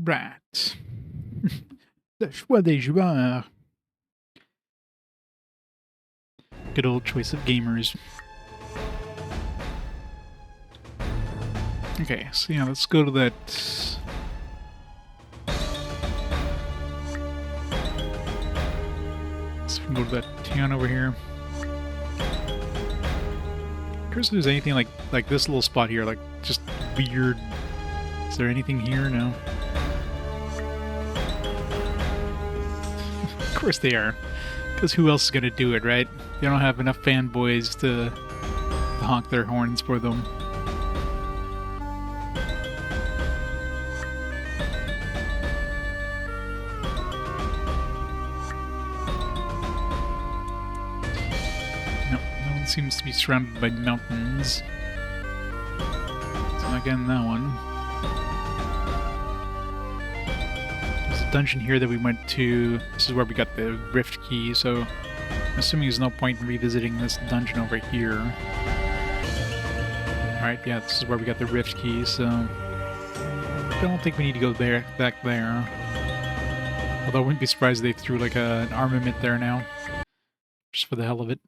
Right. The choix des joueurs. Good old choice of gamers. Okay, so yeah, let's go to that. Let's go to that town over here. Curious if there's anything like this little spot here, like just weird. Is there anything here? No. Of course they are. Because who else is going to do it, right? They don't have enough fanboys to honk their horns for them. No one seems to be surrounded by mountains. So not getting that one. Dungeon here that we went to. This is where we got the rift key, so I'm assuming there's no point in revisiting this dungeon over here. Alright, yeah, this is where we got the rift key, so I don't think we need to go back there. Although I wouldn't be surprised if they threw like an armament there now. Just for the hell of it.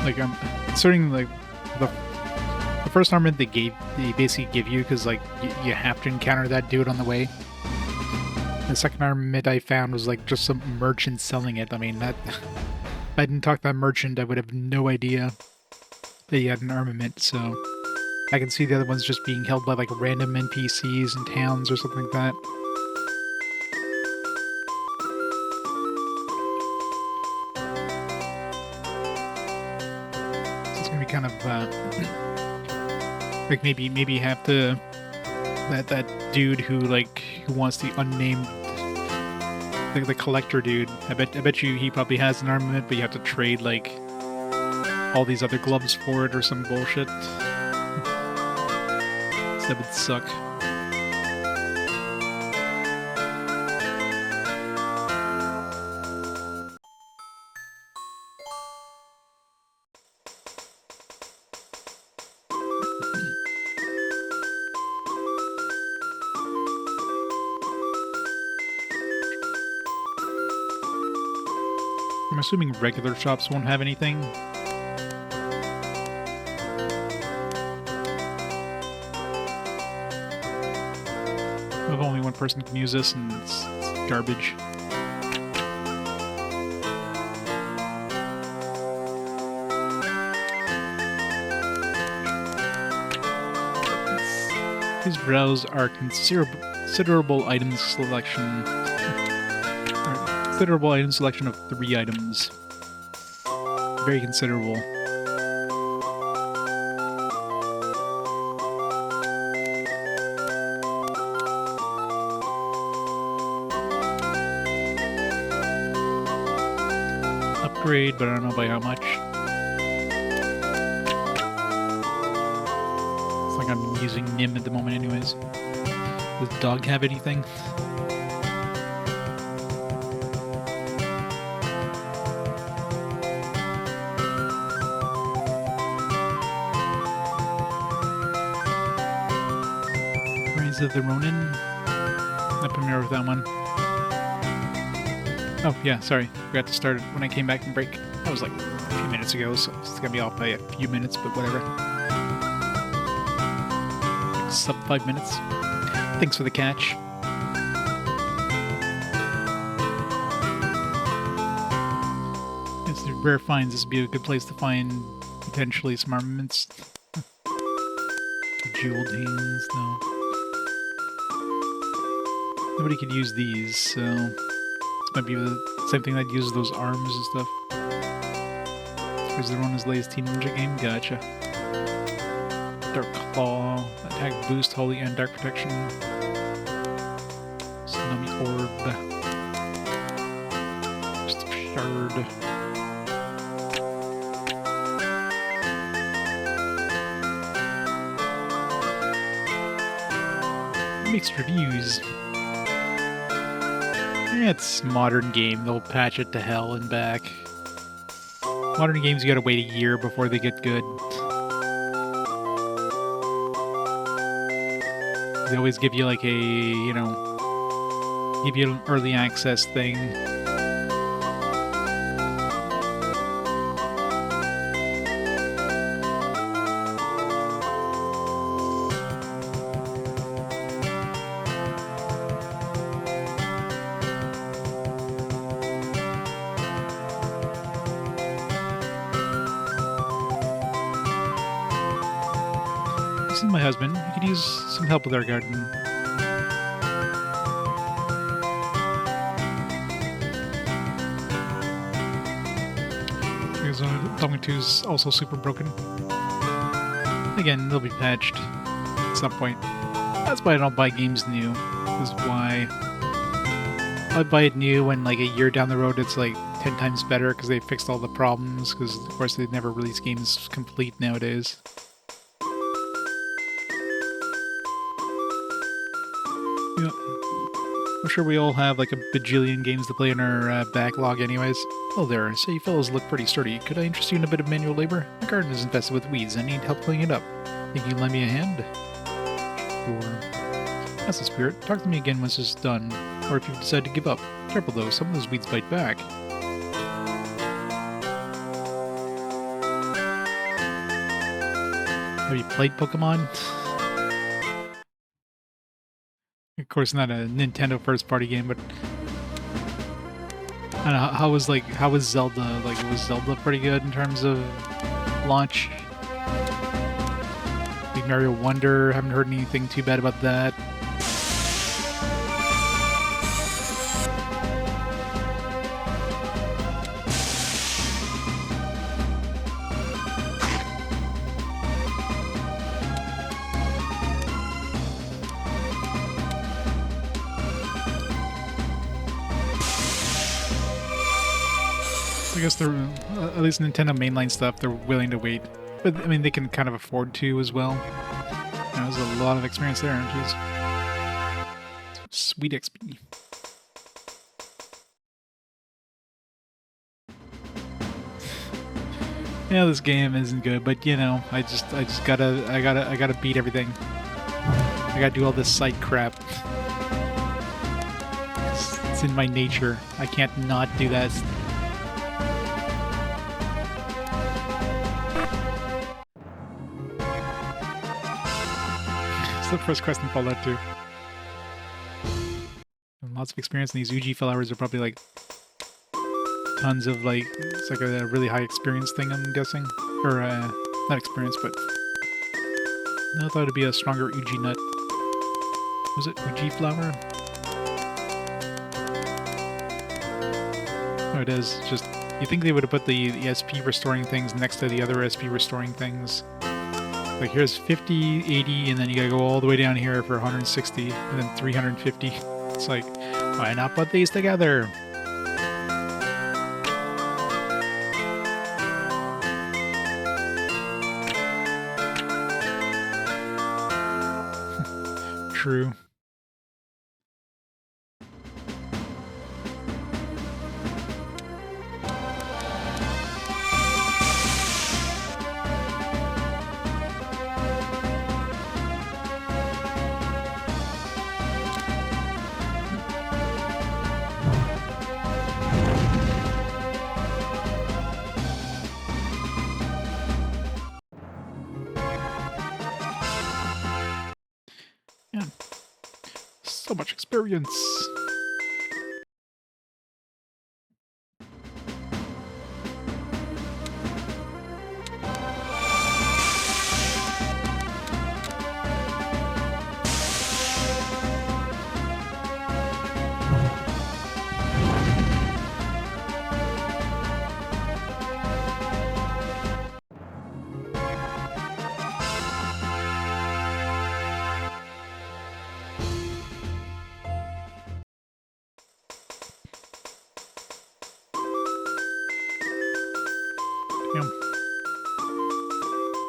Like, I'm considering like the first armament they basically give you because like you have to encounter that dude on the way. The second armament I found was like just some merchant selling it. I mean, that if I didn't talk to that merchant, I would have no idea that he had an armament. So I can see the other ones just being held by like random NPCs in towns or something like that. Kind of like maybe have to that dude who wants the unnamed, like the collector dude. I bet you he probably has an armament, but you have to trade like all these other gloves for it or some bullshit. That would suck. I'm assuming regular shops won't have anything. If only one person can use this, and it's garbage. Please browse our considerable item selection. Considerable item selection of 3 items. Very considerable. Upgrade, but I don't know by how much. It's like I'm using Nim at the moment anyways. Does the dog have anything? Of the Ronin. Not familiar with that one. Oh yeah, sorry. Forgot to start it when I came back from break. That was like a few minutes ago, so it's gonna be off by a few minutes, but whatever. Like sub 5 minutes. Thanks for the catch. It's rare finds. This would be a good place to find potentially some armaments. Jeweled hands, no. Nobody could use these, so this might be the same thing that uses those arms and stuff. Is the Rona's latest Teen Ninja game? Gotcha. Dark Claw, attack boost, holy and dark protection. Tsunami Orb. Just shard. Mixed reviews. It's a modern game. They'll patch it to hell and back. Modern games, you gotta wait a year before they get good. They always give you like a, you know, give you an early access thing. This is my husband. We could use some help with our garden. Because Dogma 2 is also super broken. Again, they'll be patched at some point. That's why I don't buy games new. That's why I buy it new when like a year down the road it's like 10 times better because they fixed all the problems, because of course they never release games complete nowadays. Yeah. I'm sure we all have like a bajillion games to play in our backlog anyways. Oh there, so you fellows look pretty sturdy. Could I interest you in a bit of manual labor? My garden is infested with weeds. I need help cleaning it up. Think you can lend me a hand? Sure. That's the spirit. Talk to me again once it's done. Or if you decide to give up. Careful though, some of those weeds bite back. Have you played Pokemon? Of course, not a Nintendo first-party game, but I don't know, how was Zelda? Like, was Zelda pretty good in terms of launch? Like Mario Wonder, haven't heard anything too bad about that. I guess they're, at least Nintendo mainline stuff, they're willing to wait. But, I mean, they can kind of afford to as well. There's a lot of experience there, jeez. Sweet XP. Yeah, this game isn't good, but you know, I gotta beat everything. I gotta do all this side crap. It's in my nature. I can't not do that. It's the first quest in Fallout 2. And lots of experience, and these Uji flowers are probably like tons of like, it's like a really high experience thing, I'm guessing. Or, not experience, but I thought it'd be a stronger Uji nut. Was it Uji flower? Oh, it is. Just, you think they would have put the SP restoring things next to the other SP restoring things. Like here's 50, 80, and then you gotta go all the way down here for 160, and then 350. It's like, why not put these together? True. So much experience.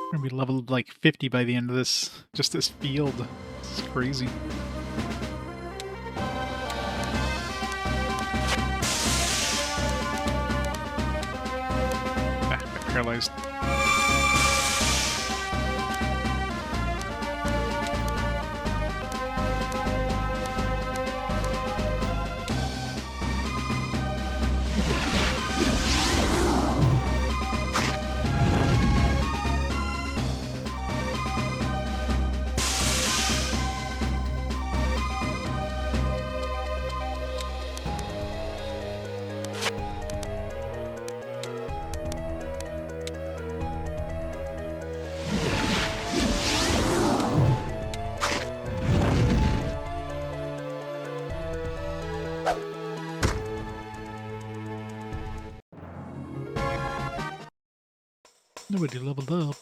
We're gonna be leveled like 50 by the end of this, just this field. This is crazy. paralyzed. Nobody leveled up.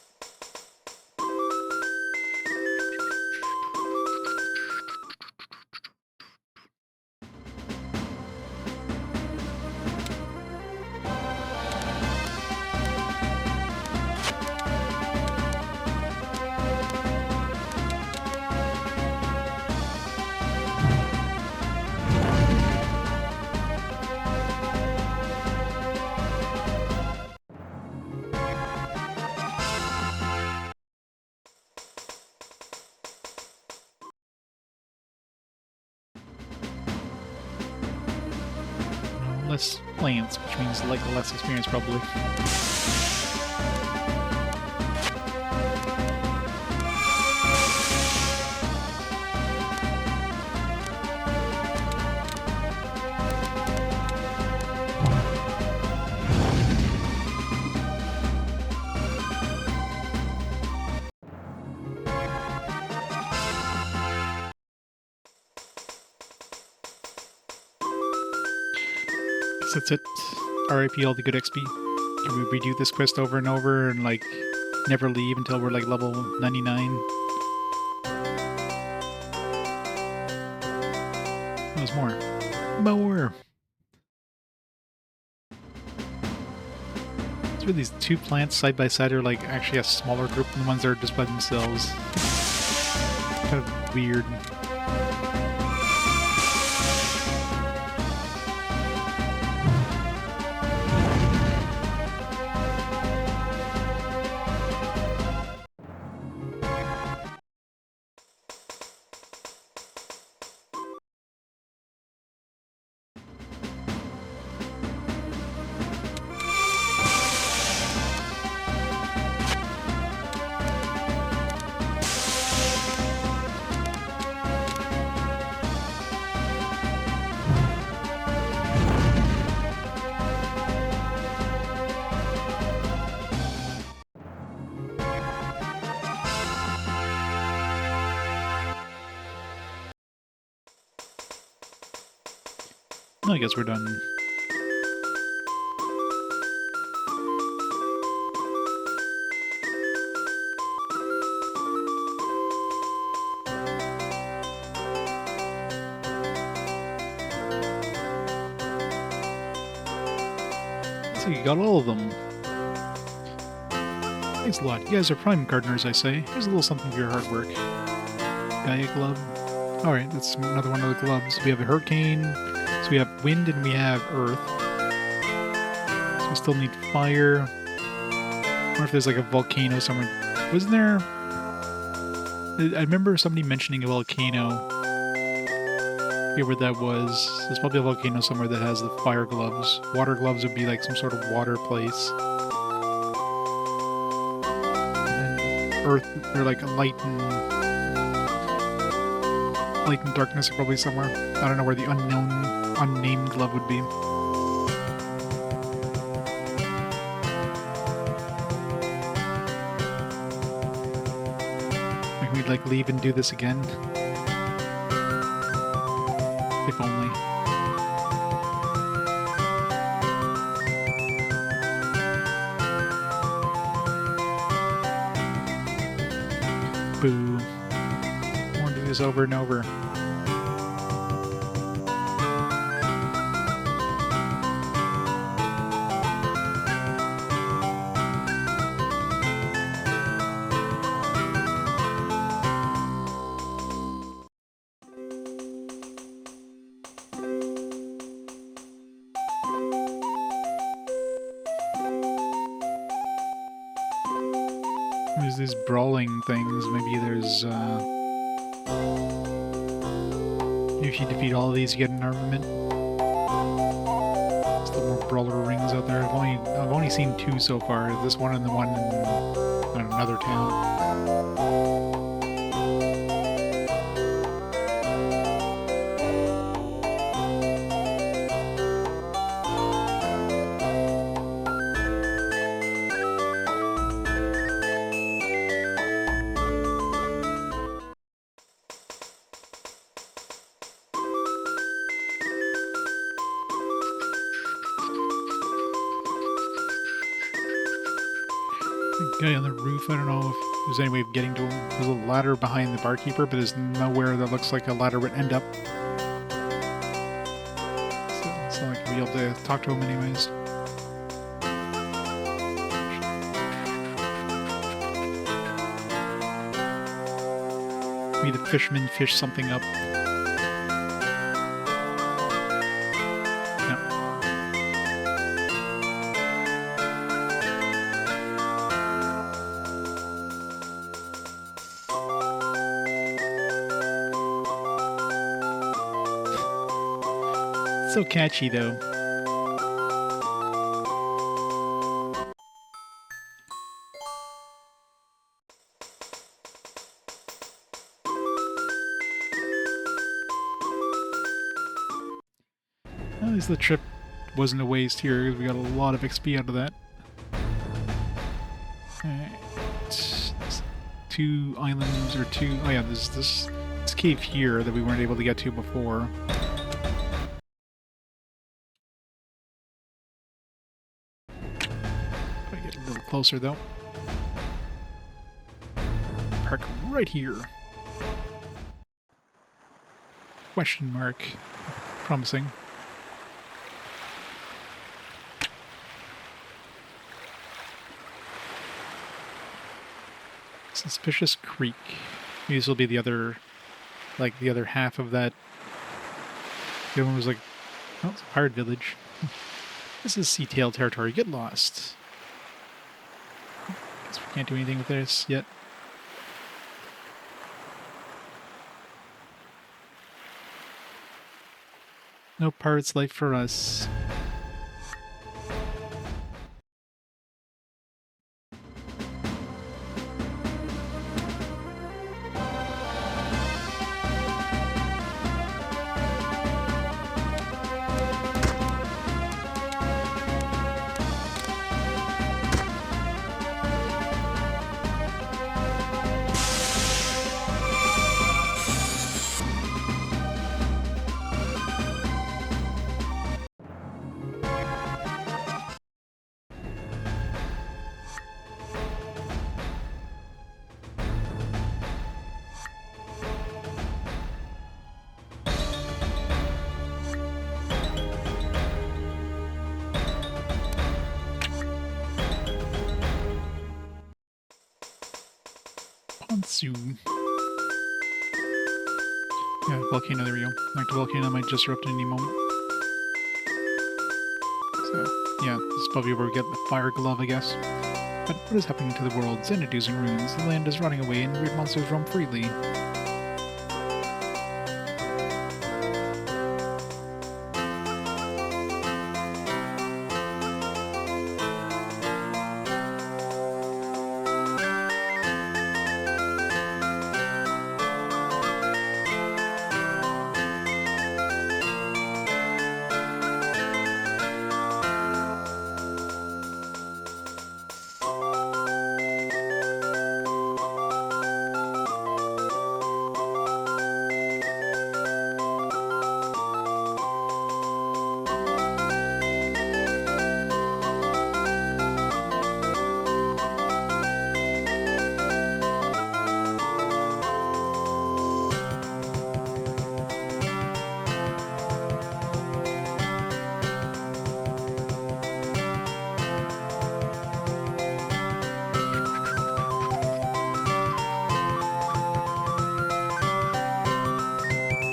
Less plants, which means like less experience probably. That's it. RIP all the good XP. Can we redo this quest over and over and like never leave until we're like level 99? There's more. More! It's really these two plants side by side are like actually a smaller group than the ones that are just by themselves. Kind of weird. I guess we're done. So you got all of them. Thanks a lot. You guys are prime gardeners, I say. Here's a little something for your hard work. Gaia glove. Alright, that's another one of the gloves. We have a hurricane. So we have wind and we have earth. So we still need fire. I wonder if there's like a volcano somewhere. Wasn't there... I remember somebody mentioning a volcano. I forget where that was. There's probably a volcano somewhere that has the fire gloves. Water gloves would be like some sort of water place. And then earth, or like light and darkness are probably somewhere. I don't know where the unnamed glove would be. Maybe we'd like leave and do this again. If only. Boo. I want to do this over and over. there's these brawling things. Maybe there's, if you defeat all of these, you get an armament. There's still more brawler rings out there. I've only seen 2 so far. This one and the one in another town. Guy on the roof, I don't know if there's any way of getting to him. There's a ladder behind the barkeeper, but there's nowhere that looks like a ladder would end up. So it's not like I'll be able to talk to him anyways. Maybe the fisherman fished something up. So catchy, though. At least the trip wasn't a waste here, because we got a lot of XP out of that. Alright. 2 islands, or 2... Oh yeah, there's this cave here that we weren't able to get to before. Closer though. Park right here. Question mark. Promising. Suspicious Creek. Maybe this will be the other, like the other half of that. The other one was like, oh, it's a pirate village. This is Sea-Tail territory. Get lost. Guess we can't do anything with this yet. No pirate's life for us. Soon. Yeah, volcano, there we go. Like the volcano might just erupt at any moment. So, yeah, this is probably where we get the fire glove, I guess. But what is happening to the world? Xanadu's in ruins, the land is rotting away, and weird monsters roam freely.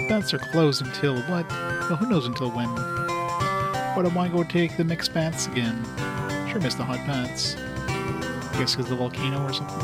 Bats are closed until what? Well, who knows until when? But I want to go take the mixed bats again. Sure miss the hot bats. I guess because the volcano or something.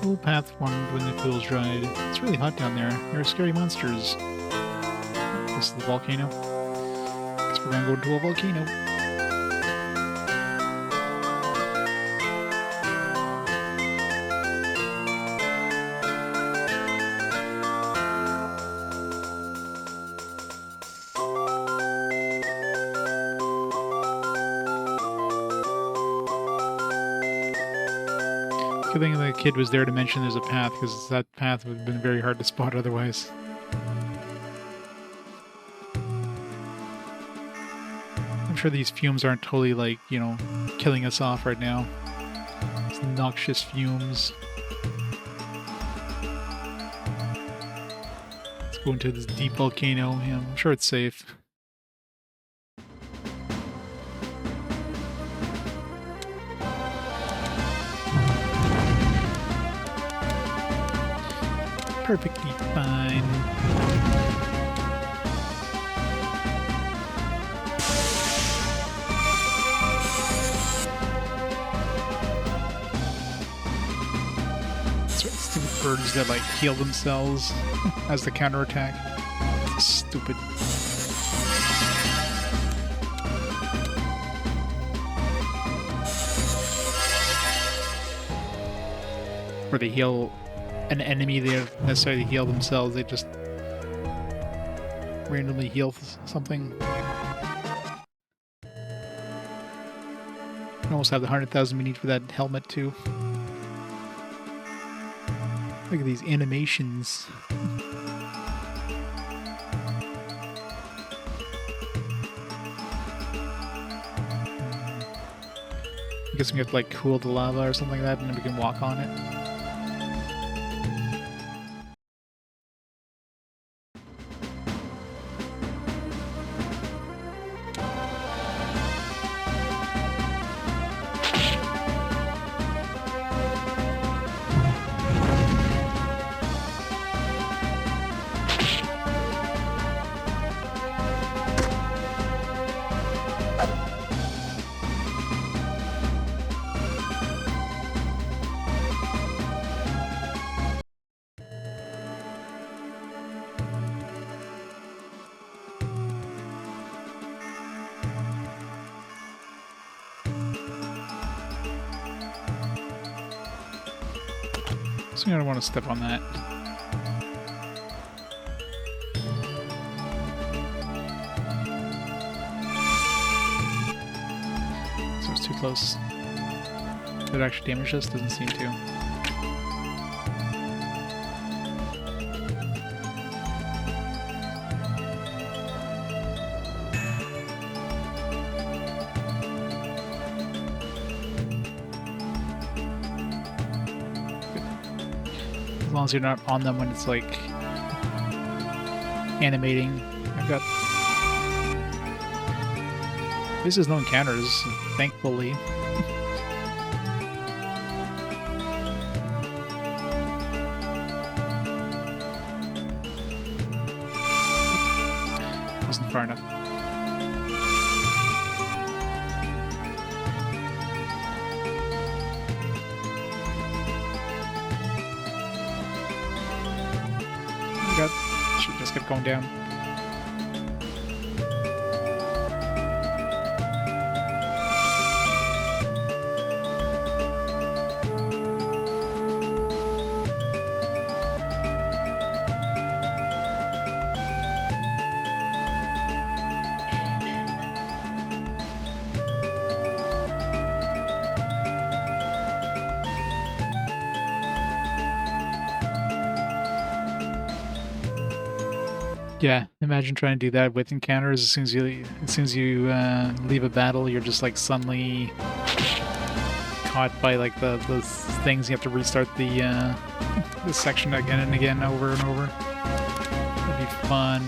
Full path warmed when the fuel's dried. It's really hot down there. There are scary monsters. This is the volcano. Guess we're gonna go to a volcano. Good thing the kid was there to mention there's a path, because that path would have been very hard to spot otherwise. I'm sure these fumes aren't totally, like, you know, killing us off right now. These noxious fumes. Let's go into this deep volcano. Yeah, I'm sure it's safe. Perfectly fine. Stupid birds that like heal themselves as the counterattack. Stupid. Where they heal an enemy, they don't necessarily heal themselves, they just randomly heal something. You almost have the 100,000 we need for that helmet too. Look at these animations. I guess we have to like cool the lava or something like that and then we can walk on it. So I don't want to step on that. So it's too close. Did it actually damage us? Doesn't seem to. As long as you're not on them when it's like animating. I've got... This is no encounters, thankfully. Wasn't far enough. Should just keep going down. Yeah, imagine trying to do that with encounters. As soon as you leave a battle, you're just like suddenly caught by like those things. You have to restart the section again and again, over and over. That'd be fun.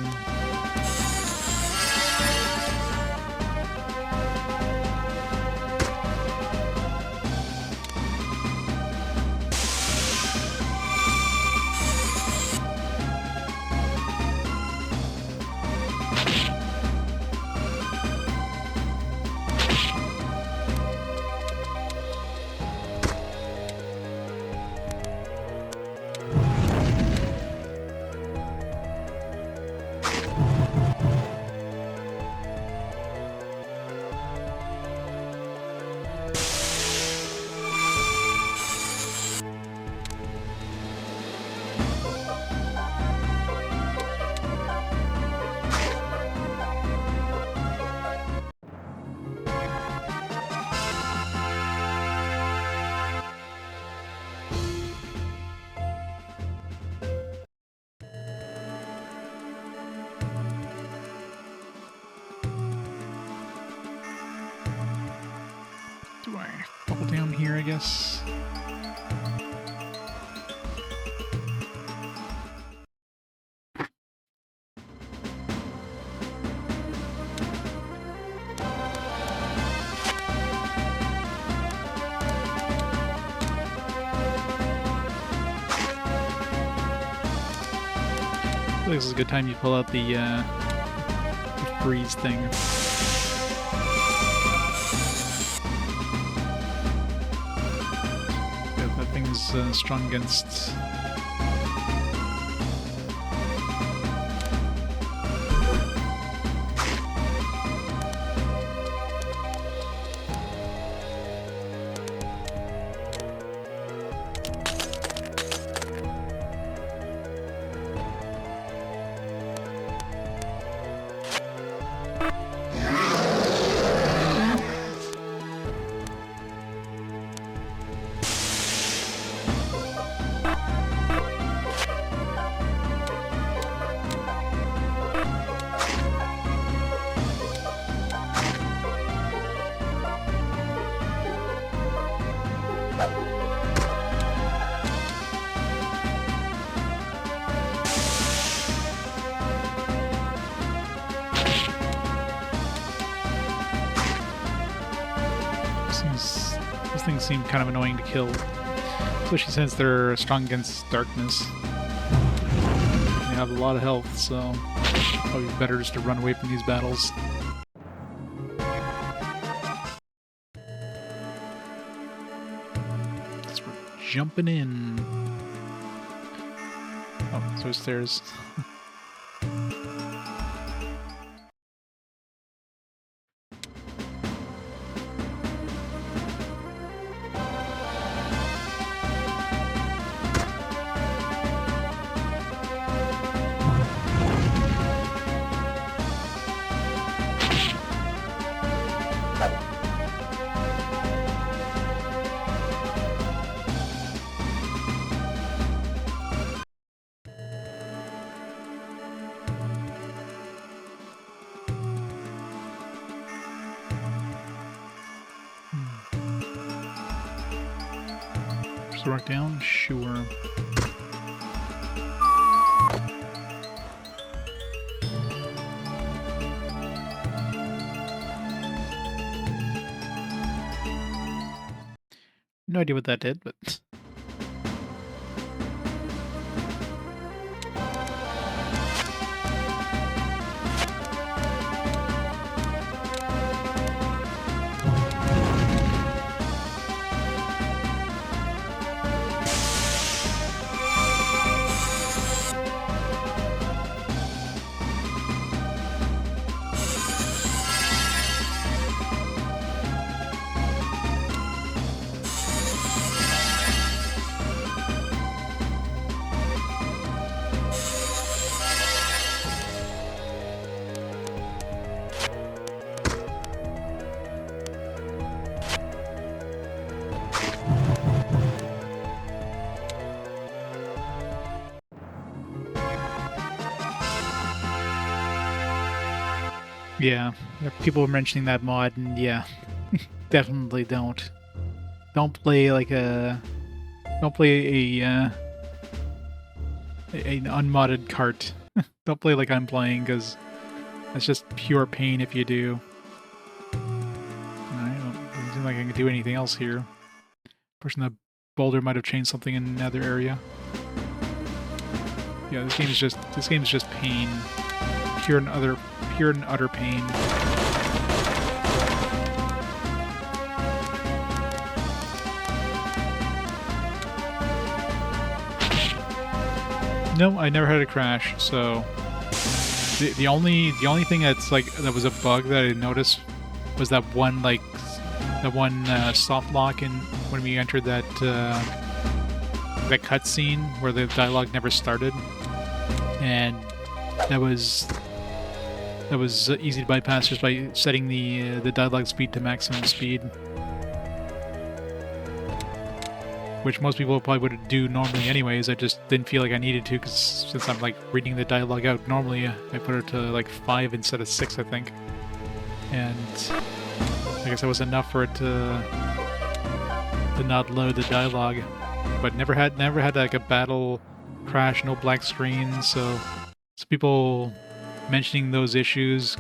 here, I guess. I think this is a good time you pull out the freeze thing. Yeah, that thing's strong against... These things seem kind of annoying to kill, especially since they're strong against darkness. They have a lot of health, so probably better just to run away from these battles. So we're jumping in. Oh, so stairs. Rock down? Sure. No idea what that did, but... Yeah, people were mentioning that mod, and yeah, definitely don't play like a, don't play an unmodded cart. Don't play like I'm playing, because that's just pure pain if you do. Alright, well, doesn't seem like I can do anything else here. Pushing the boulder might have changed something in another area. Yeah, this game is just pain, pure and utter pain. No, I never had a crash. So the only thing that's that was a bug that I noticed was that one soft lock in when we entered that that cutscene where the dialogue never started, and that was easy to bypass just by setting the dialogue speed to maximum speed, which most people probably would do normally anyways. I just didn't feel like I needed to, because since I'm reading the dialogue out normally, I put it to 5 instead of 6, I think, and I guess that was enough for it to did not load the dialogue, but never had like a battle crash, no black screen. So people mentioning those issues,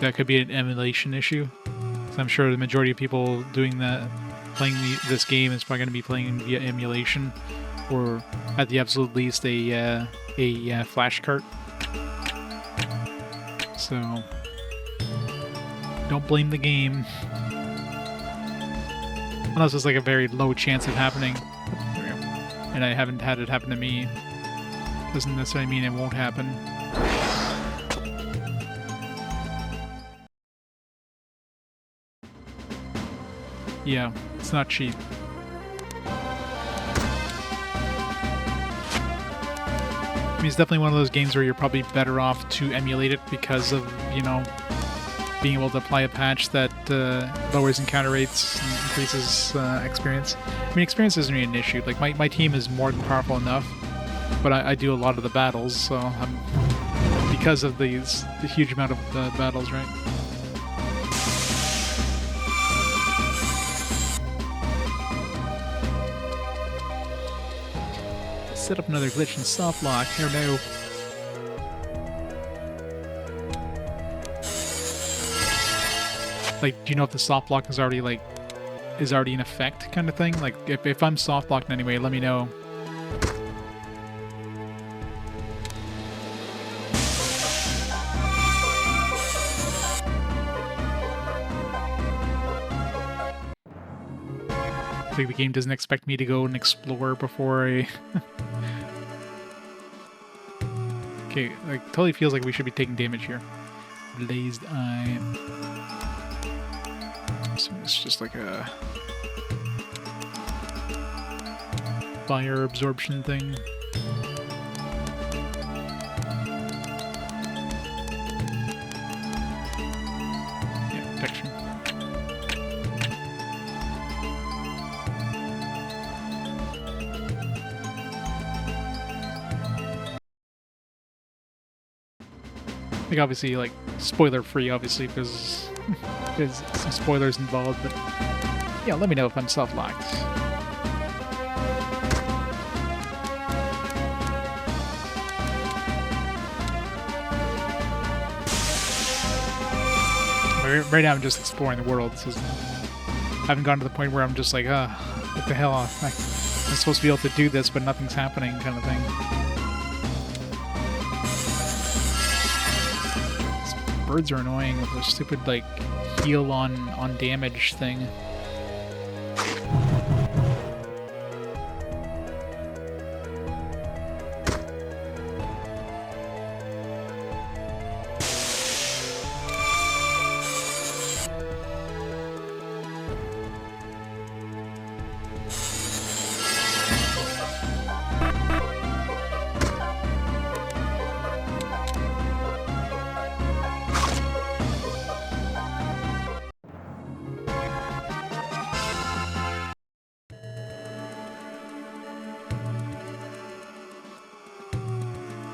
that could be an emulation issue. So I'm sure the majority of people doing that, playing this game, is probably going to be playing via emulation, or at the absolute least a flash cart. So don't blame the game, unless it's like a very low chance of happening. There we go. And I haven't had it happen to me. Doesn't necessarily mean it won't happen. Yeah, it's not cheap. I mean, it's definitely one of those games where you're probably better off to emulate it because of, you know, being able to apply a patch that lowers encounter rates and increases experience. I mean, experience isn't really an issue. Like, my team is more than powerful enough, but I do a lot of the battles, so because of the huge amount of battles, right? Set up another glitch in soft lock. Here now. Like, do you know if the soft lock is already in effect, kind of thing? Like, if I'm soft locked in any way, let me know. I think the game doesn't expect me to go and explore before I... Okay, like, totally feels like we should be taking damage here. Blazed Eye. So it's just like a... fire absorption thing. Yeah, protection. Like, obviously, like, spoiler-free, obviously, because there's some spoilers involved, but yeah, let me know if I'm self-locked. Right now I'm just exploring the world. So I haven't gotten to the point where I'm just like, what the hell? I'm supposed to be able to do this, but nothing's happening, kind of thing. Birds are annoying with their stupid, like, heal on damage thing.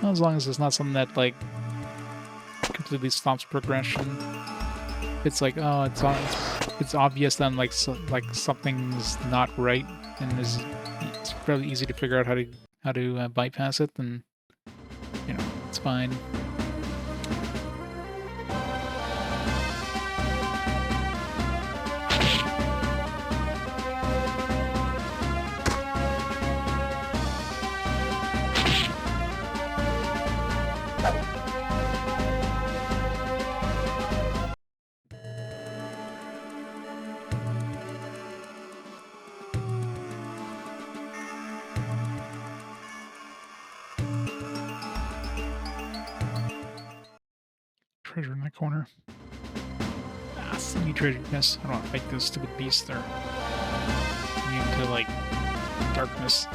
As long as it's not something that, like, completely stops progression. It's like, oh, it's obvious then, like, something's not right, and it's fairly easy to figure out how to bypass it. Then, you know, it's fine. Treasure in that corner. Ah, see treasure. Yes, I don't want to fight those stupid beasts there. Into, like, darkness.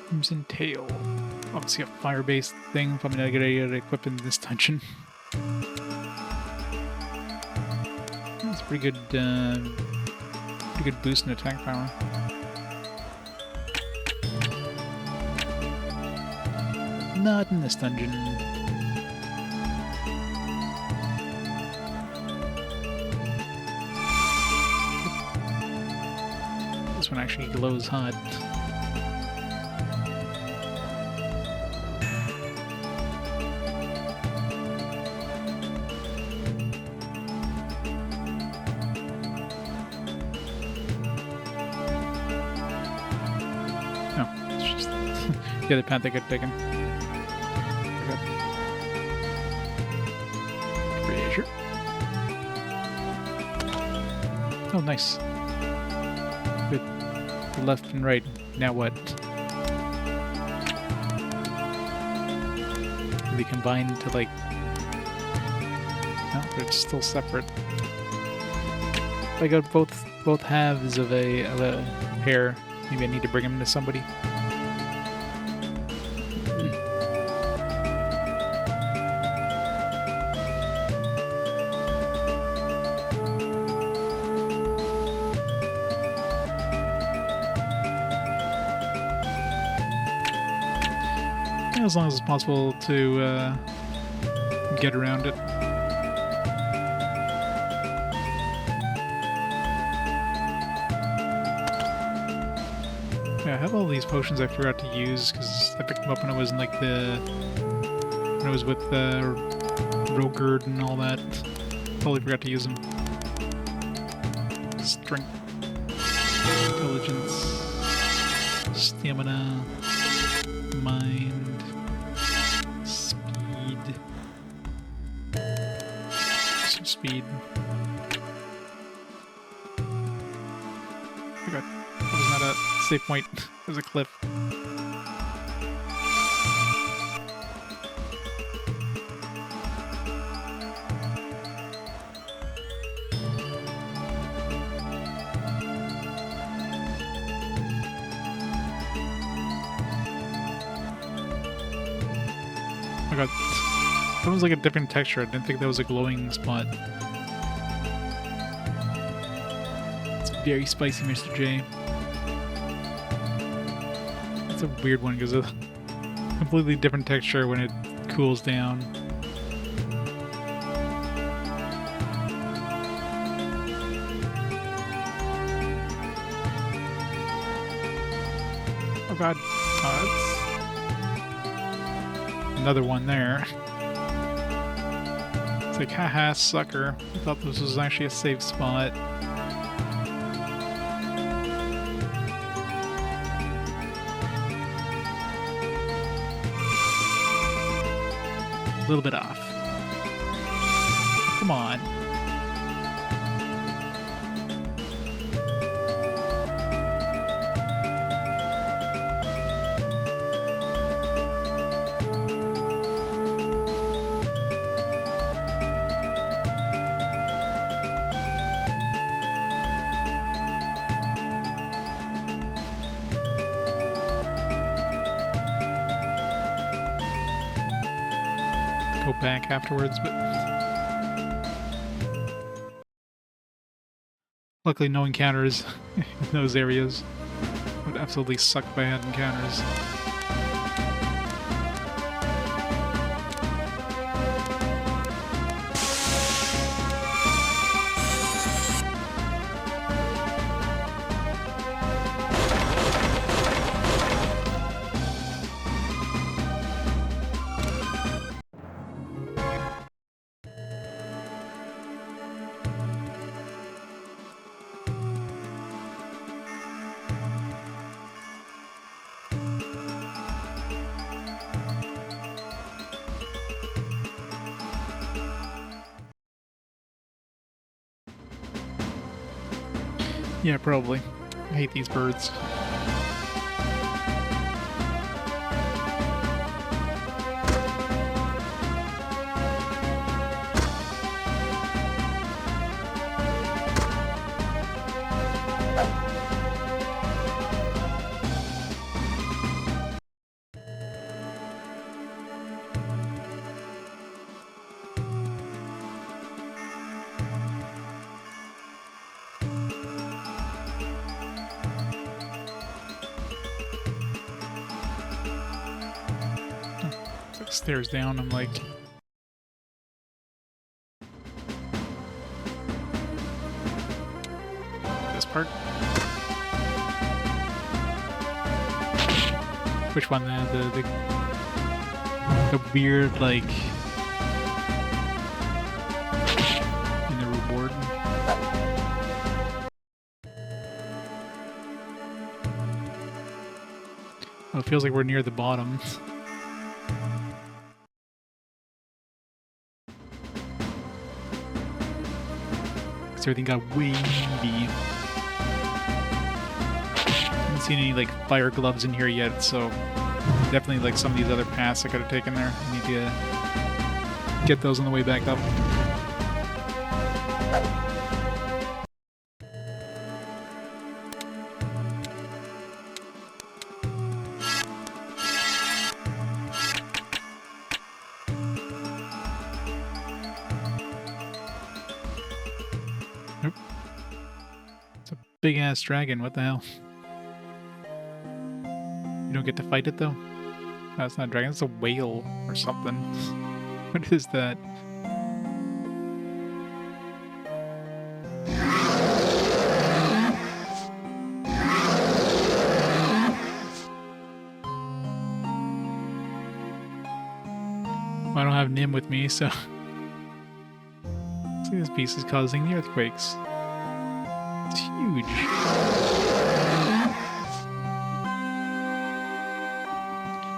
Crimson Tail. Obviously a fire-based thing, probably not a good idea to equip in this dungeon. It's pretty good pretty good boost in attack power. Not in this dungeon. This one actually glows hot. No, it's just the other path I got taken. Treasure. Oh, nice. Good. Left and right. Now what? Are they combined to like... No, they're still separate. I got both halves of a pair. Maybe I need to bring them to somebody. As long as it's possible to get around it. Yeah, I have all these potions I forgot to use because I picked them up when I was in like when I was with Rogerd and all that. Totally forgot to use them. Strength, intelligence, stamina, mind. Speed. Oh god, that was not a safe point. There's a cliff. Oh god. That was like a different texture. I didn't think that was a glowing spot. It's very spicy, Mr. J. It's a weird one because of a completely different texture when it cools down. Oh god. Oh, that's another one there. Like, haha, sucker. I thought this was actually a safe spot. A little bit off. Come on. Back afterwards, but luckily no encounters in those areas. Would absolutely suck if I had encounters. Yeah, probably. I hate these birds. stairs down. I'm like, this part. Which one? The weird like in the reward. Oh, it feels like we're near the bottom. Because everything got wavy. Haven't seen any like fire gloves in here yet, so definitely like some of these other paths I could have taken there. I need to get those on the way back up. Nope. It's a big ass dragon, what the hell? You don't get to fight it though? No, it's not a dragon, it's a whale or something. What is that? I don't have Nim with me, so... See, this piece is causing the earthquakes. It's huge.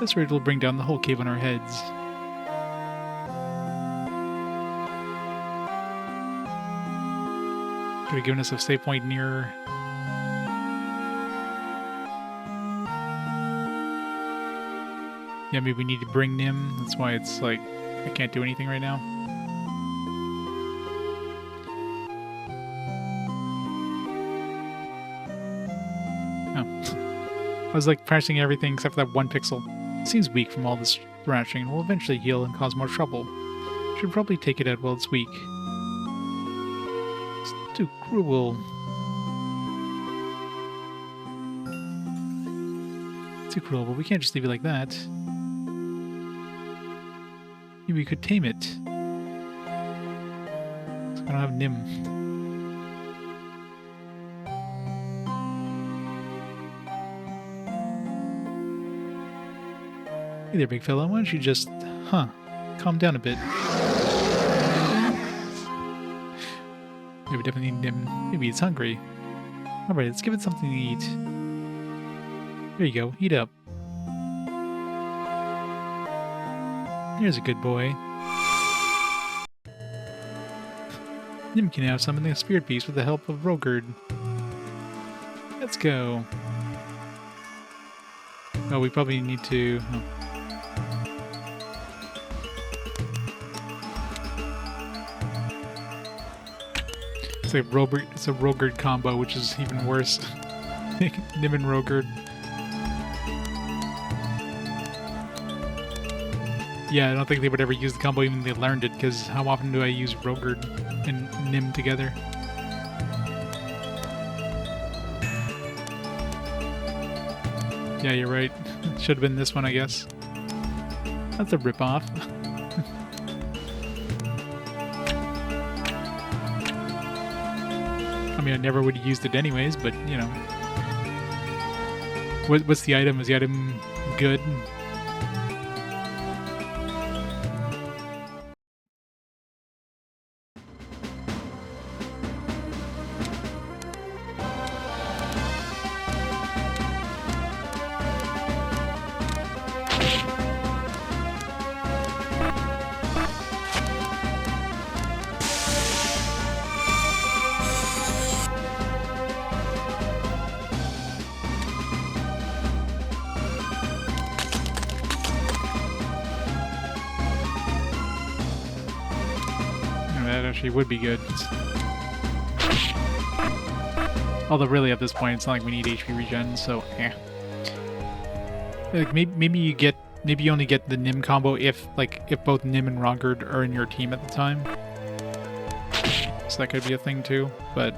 This rate will bring down the whole cave on our heads. Could have given us a save point nearer. Yeah, maybe we need to bring Nim. That's why it's like, I can't do anything right now. Oh. I was like pressing everything except for that one pixel. It seems weak from all this thrashing and will eventually heal and cause more trouble. Should probably take it out while it's weak. It's too cruel. Too cruel, but we can't just leave it like that. Maybe we could tame it. So I don't have Nim. Hey there, big fella. Why don't you just, calm down a bit? Maybe definitely need Nim. Maybe it's hungry. Alright, let's give it something to eat. There you go. Eat up. Here's a good boy. Nim can now summon the spirit beast with the help of Rogard. Let's go. Oh, we probably need to... Oh. It's like it's a Rogard combo, which is even worse. Nim and Rogard. Yeah, I don't think they would ever use the combo even if they learned it, because how often do I use Rogard and Nim together? Yeah, you're right. Should have been this one, I guess. That's a ripoff. I mean, I never would have used it anyways, but, you know. What's the item? Is the item good? That actually would be good. Although really at this point it's not like we need HP regen, so yeah. Like maybe you only get the Nim combo if both Nim and Rogard are in your team at the time. So that could be a thing too. But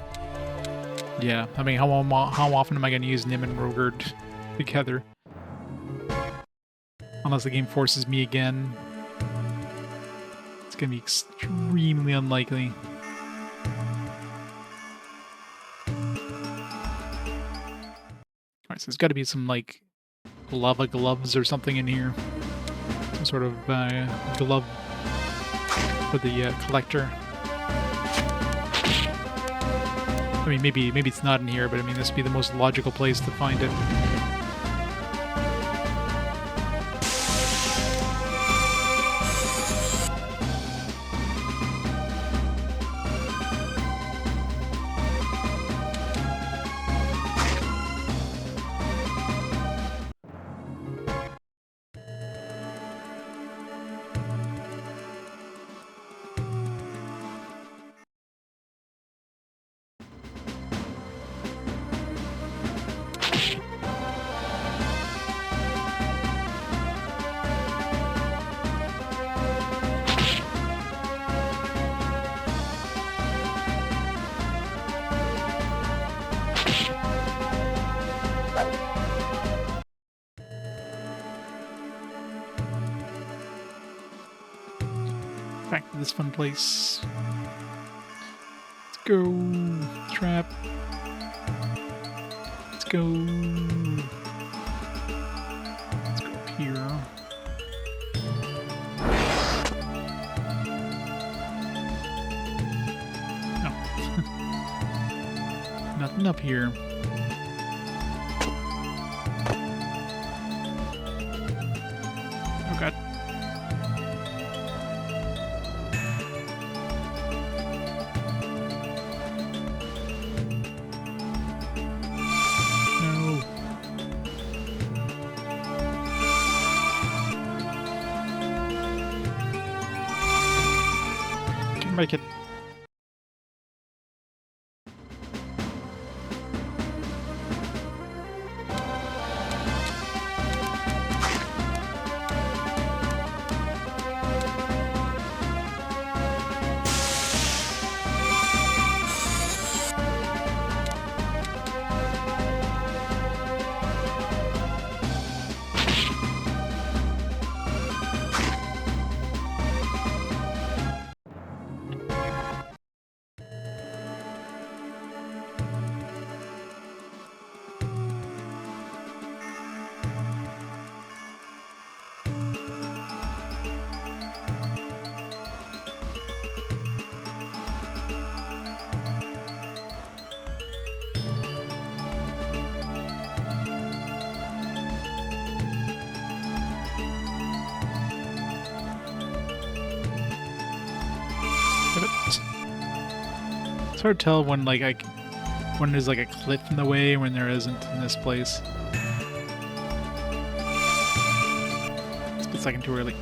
yeah, I mean how often am I gonna use Nim and Rogard together? Unless the game forces me again It's gonna be extremely unlikely. Alright, so there's gotta be some, like, lava gloves or something in here. Some sort of glove for the collector. I mean, maybe it's not in here, but I mean, this would be the most logical place to find it. Back to this fun place. Let's go. Trap. Let's go. Let's go up here. No. Nothing up here. Oh god. Make it. It's hard to tell when when there's like a cliff in the way and when there isn't in this place. It's a second too early.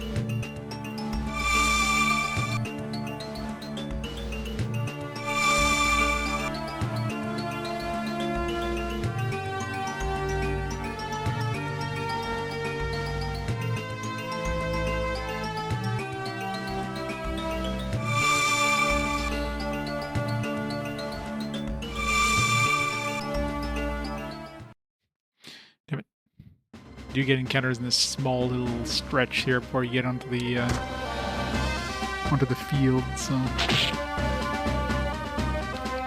You get encounters in this small little stretch here before you get onto the field, so it's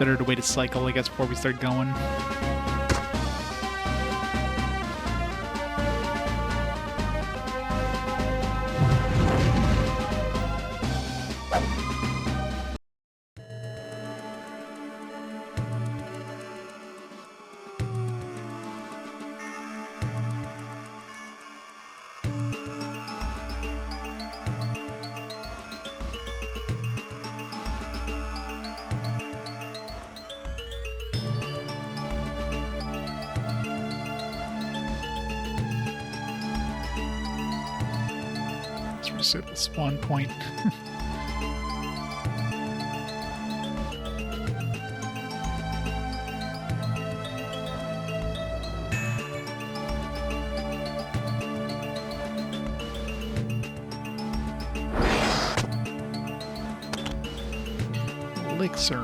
better to wait a cycle, I guess, before we start going. Reset the spawn point. Elixir.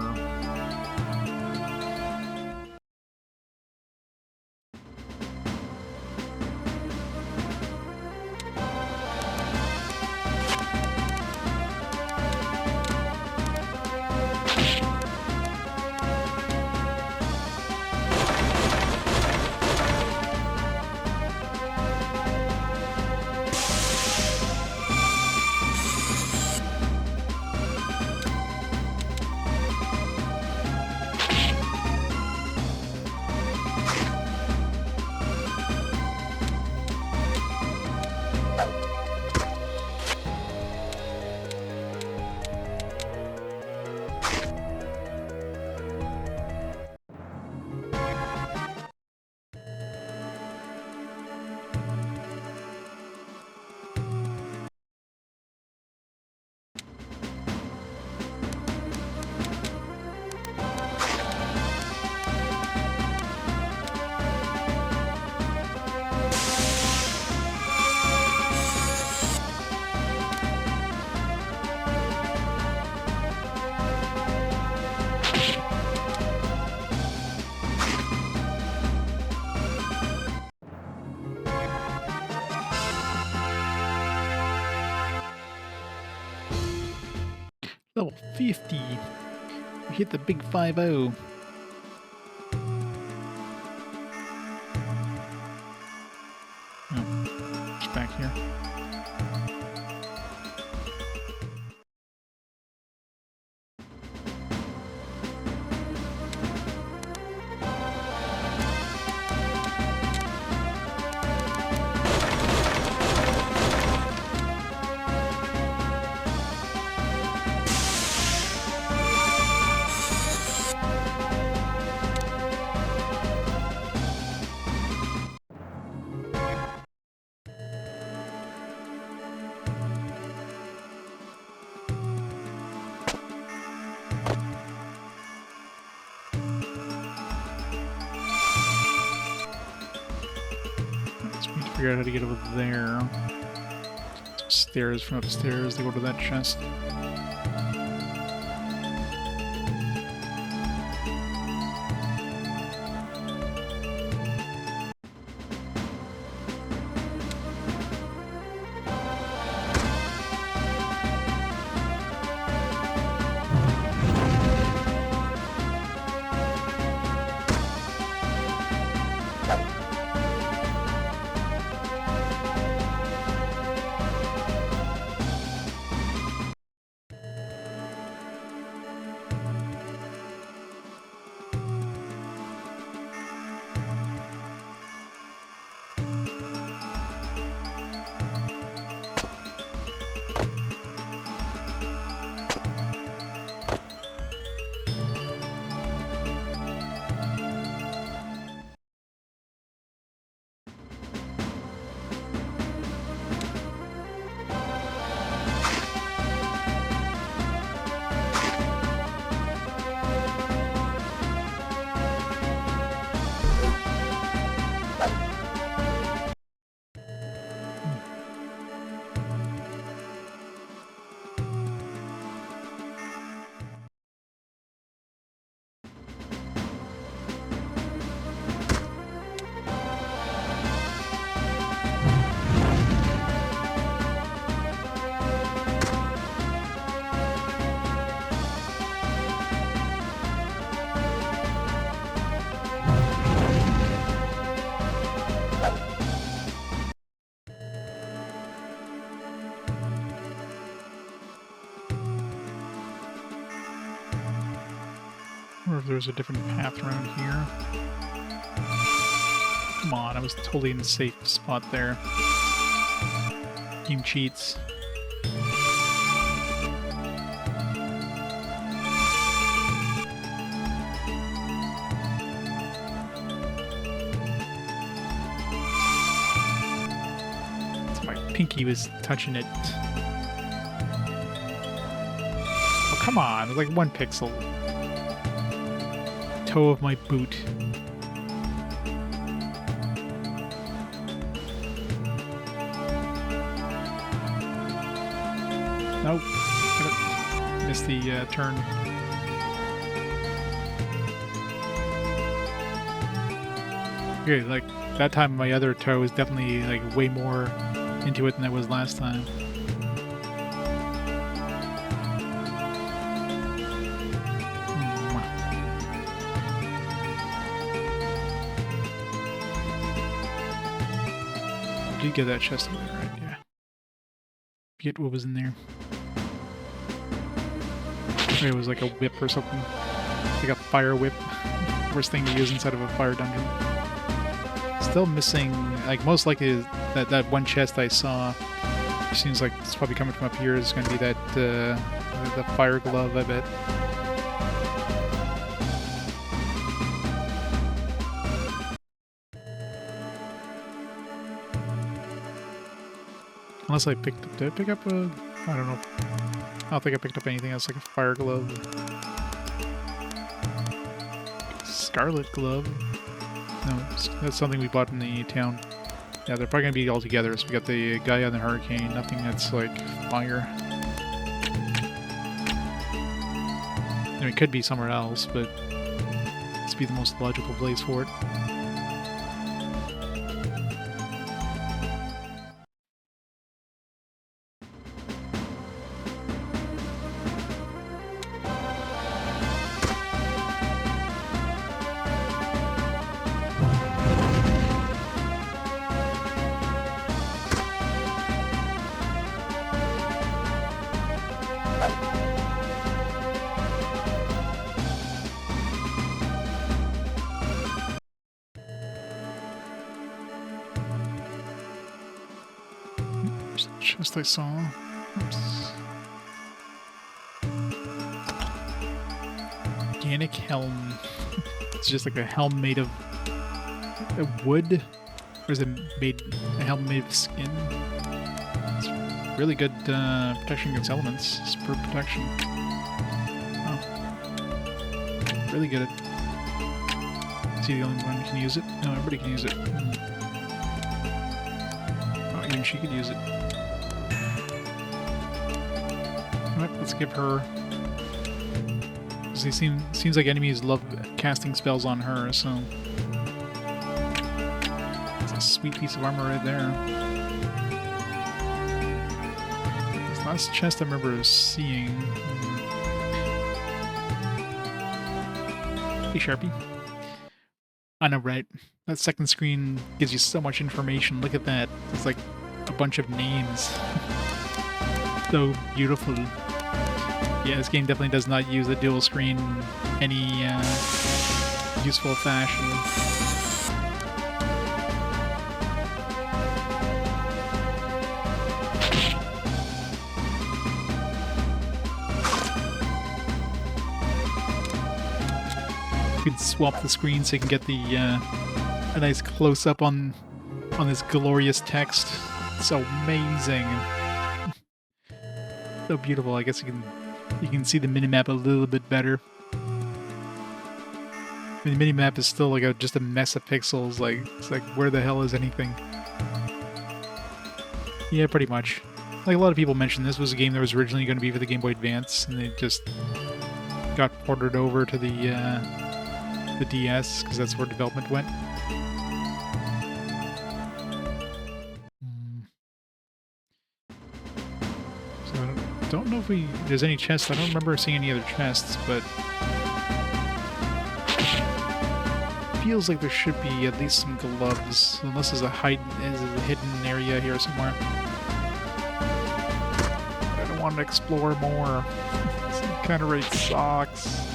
Level 50. We hit the big 5-0. Oh, it's back here. Figure out how to get over there. Stairs from upstairs to go to that chest. Or if there's a different path around here. Come on, I was totally in the safe spot there. Game cheats. So my pinky was touching it. Oh, come on, it was like 1 pixel. Toe of my boot. Nope. Missed the turn. Okay, like that time my other toe was definitely like way more into it than it was last time. Did get that chest over there, right? Yeah. Forget what was in there. Maybe it was like a whip or something. Like a fire whip. Worst thing to use inside of a fire dungeon. Still missing, like most likely that one chest I saw. Seems like it's probably coming from up here. Is going to be that the fire glove, I bet. Unless I picked up... Did I pick up a... I don't know. I don't think I picked up anything else like a fire glove. Scarlet glove. No, that's something we bought in the town. Yeah, they're probably going to be all together. So we got the guy on the hurricane. Nothing that's like fire. I mean, it could be somewhere else, but this would be the most logical place for it. There's a chest I saw. Oops. Organic helm. It's just like a helm made of wood? Or is it a helm made of skin? It's really good protection against elements. Super protection. Oh. Really good at... Is he the only one who can use it? No, everybody can use it. Oh, even she could use it. Alright, let's give her... Because seems like enemies love casting spells on her, so... It's a sweet piece of armor right there. This last chest I remember seeing... Hey, Sharpie. I know, right? That second screen gives you so much information. Look at that. It's like a bunch of names. So beautiful. Yeah, this game definitely does not use the dual screen in any useful fashion. You can swap the screen so you can get the a nice close-up on this glorious text. So amazing. So beautiful. I guess you can see the minimap a little bit better. I mean, the minimap is still like just a mess of pixels. Like, it's like, where the hell is anything? Yeah, pretty much. Like, a lot of people mentioned this was a game that was originally going to be for the Game Boy Advance, and it just got ported over to the DS, because that's where development went. So I don't know if there's any chests. I don't remember seeing any other chests, but feels like there should be at least some gloves, unless there's a hidden area here somewhere. I don't want to explore more. This kind of rate sucks.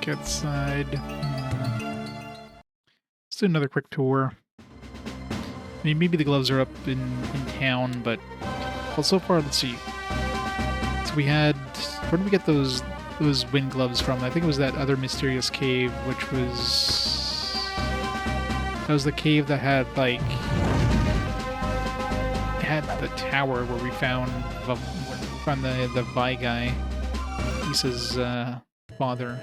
Outside. Let's do another quick tour. I mean, maybe the gloves are up in town, but well, so far, let's see. So we had, where did we get those wind gloves from? I think it was that other mysterious cave, which was the cave that had like the tower where we found the Vi guy, Lisa's father.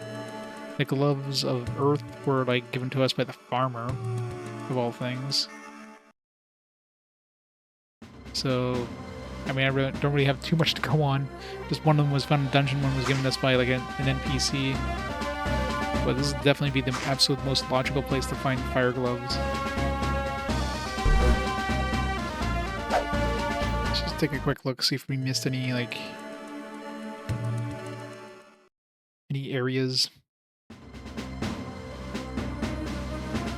The gloves of earth were like given to us by the farmer, of all things. So, I mean, I don't really have too much to go on. Just one of them was found in a dungeon, one was given to us by like an NPC. But this would definitely be the absolute most logical place to find fire gloves. Let's just take a quick look, see if we missed any areas.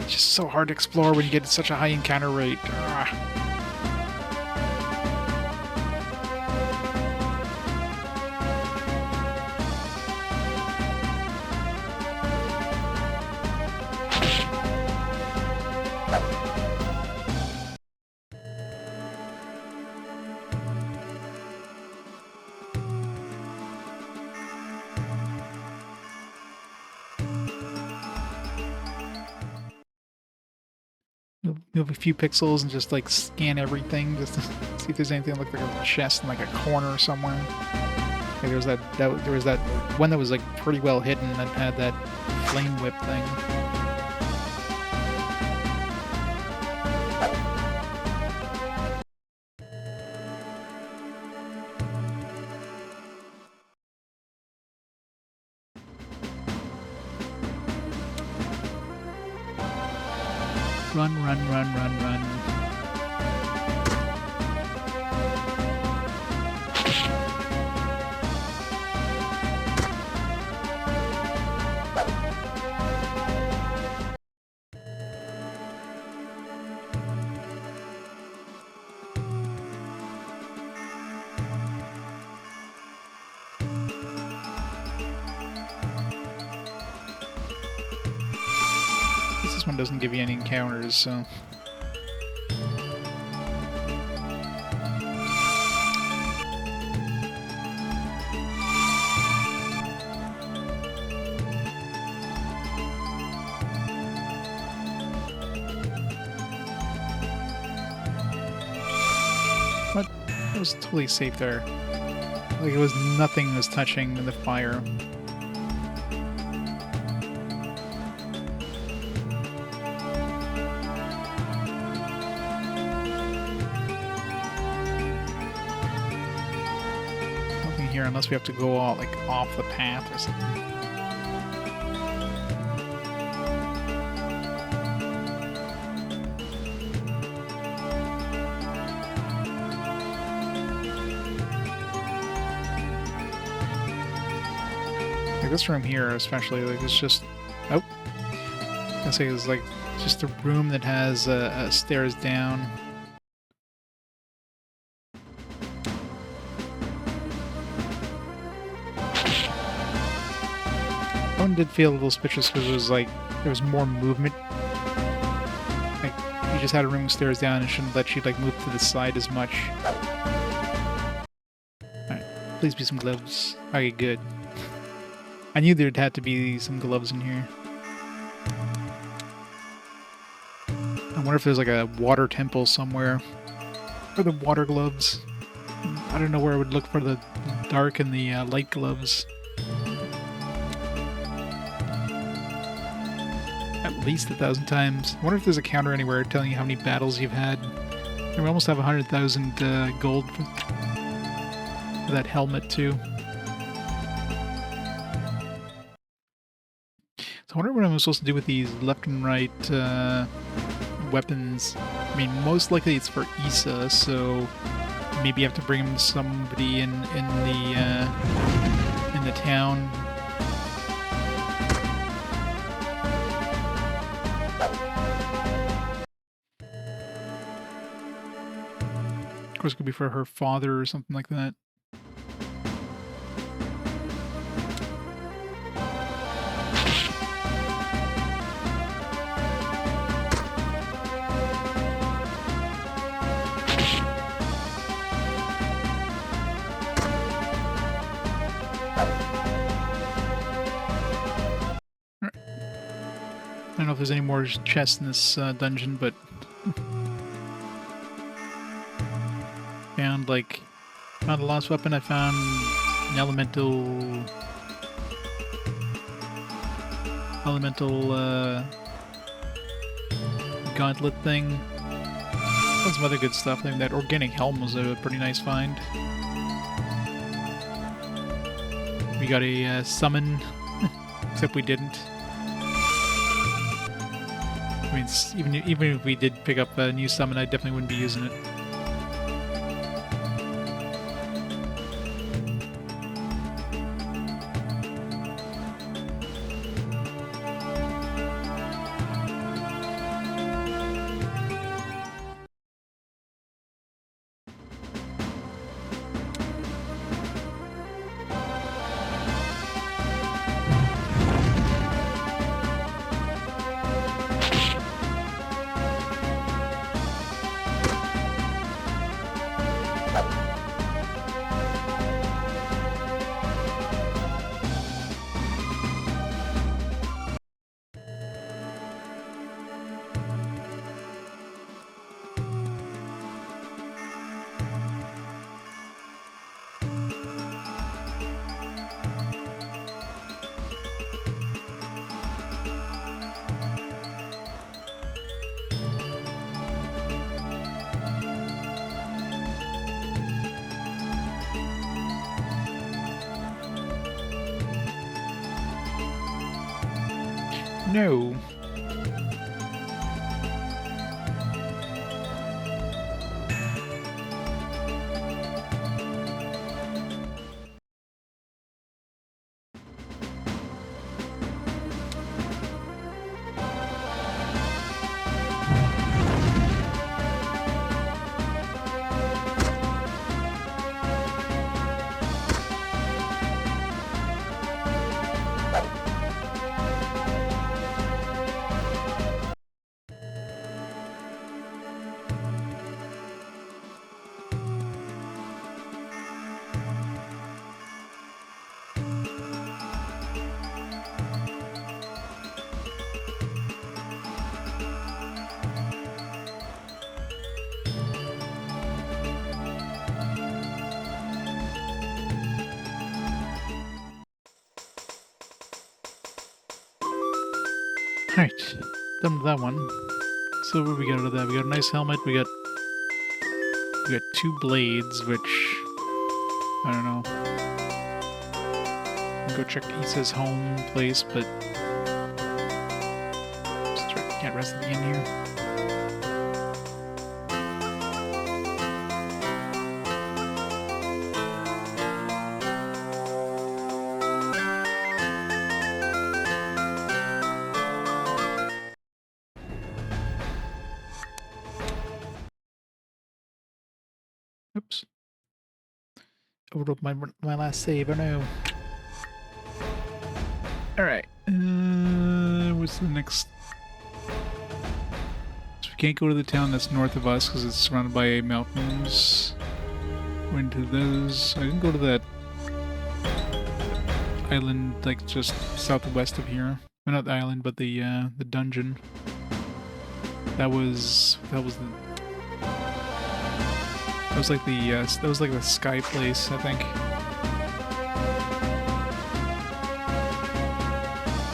It's just so hard to explore when you get such a high encounter rate. Move a few pixels and just like scan everything just to see if there's anything that looked like a chest in like a corner somewhere. Okay, there was that one that was like pretty well hidden that had that flame whip thing. Run, run, run, run, run. this one doesn't give you any encounters, so... But it was totally safe there. Like, it was nothing was touching the fire. Nothing here unless we have to go all, like, off the path or something. Like this room here, especially, like it's just, oh, I was gonna say it's like just a room that has stairs down. That one did feel a little suspicious because it was like there was more movement. Like you just had a room with stairs down and shouldn't let you like move to the side as much. Alright, please be some gloves. Okay, good. I knew there'd have to be some gloves in here. I wonder if there's like a water temple somewhere. Or the water gloves. I don't know where I would look for the dark and the light gloves. At least 1,000 times. I wonder if there's a counter anywhere telling you how many battles you've had. And we almost have 100,000 gold for that helmet too. I wonder what I'm supposed to do with these left and right weapons. I mean, most likely it's for Issa, so maybe you have to bring him to somebody in the town. Of course, it could be for her father or something like that. I don't know if there's any more chests in this dungeon, but found a lost weapon. I found an elemental gauntlet thing. Found some other good stuff. I think that organic helm was a pretty nice find. We got a summon, except we didn't. I mean, even if we did pick up a new summon, I definitely wouldn't be using it. No. Alright, done with that one. So what we got out of that? We got a nice helmet, we got 2 blades, which I don't know. I'll go check Issa's home place, but just try to can't rest at the inn here. Oops. Overwrote my last save, oh no. Alright. What's the next? So we can't go to the town that's north of us because it's surrounded by mountains. Went to those. I didn't go to that island like just southwest of here. Well, not the island, but the dungeon. That was like the sky place, I think.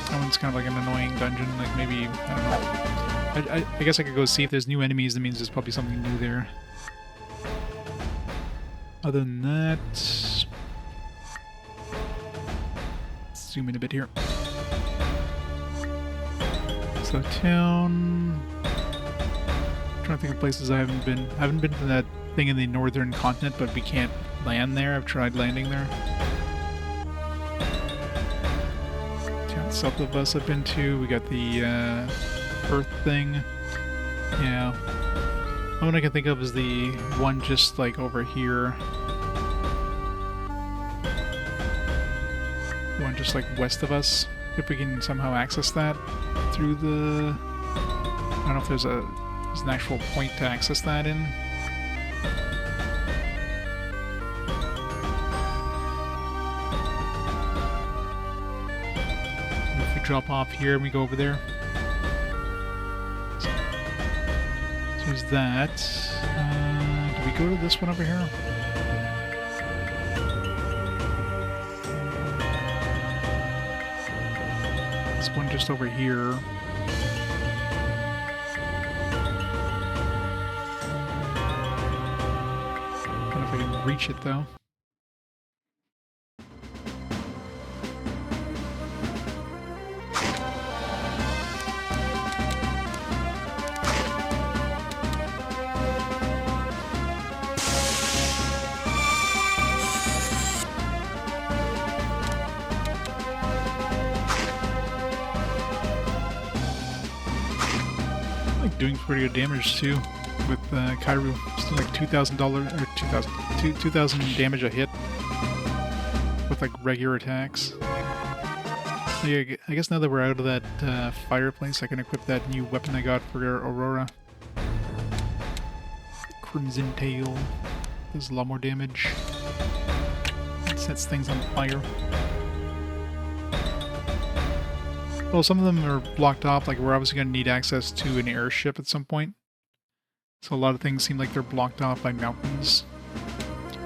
That one's kind of like an annoying dungeon. Like maybe I don't know. I guess I could go see if there's new enemies. That means there's probably something new there. Other than that, let's zoom in a bit here. So town. I'm trying to think of places I haven't been. I haven't been to that thing in the northern continent, but we can't land there. I've tried landing there. Town south of us I've been to. We got the Earth thing. Yeah. The one I can think of is the one just like over here. The one just like west of us. If we can somehow access that through the... I don't know if there's an actual point to access that in. If we drop off here and we go over there. So there's that. Do we go to this one over here? This one just over here. Reach it though. Like doing pretty good damage too. With Kairu, still like $2,000 or 2,000 damage a hit with like regular attacks. Yeah, I guess now that we're out of that fireplace, I can equip that new weapon I got for Aurora. Crimson Tail does a lot more damage. It sets things on fire. Well, some of them are blocked off. Like we're obviously going to need access to an airship at some point. So a lot of things seem like they're blocked off by mountains.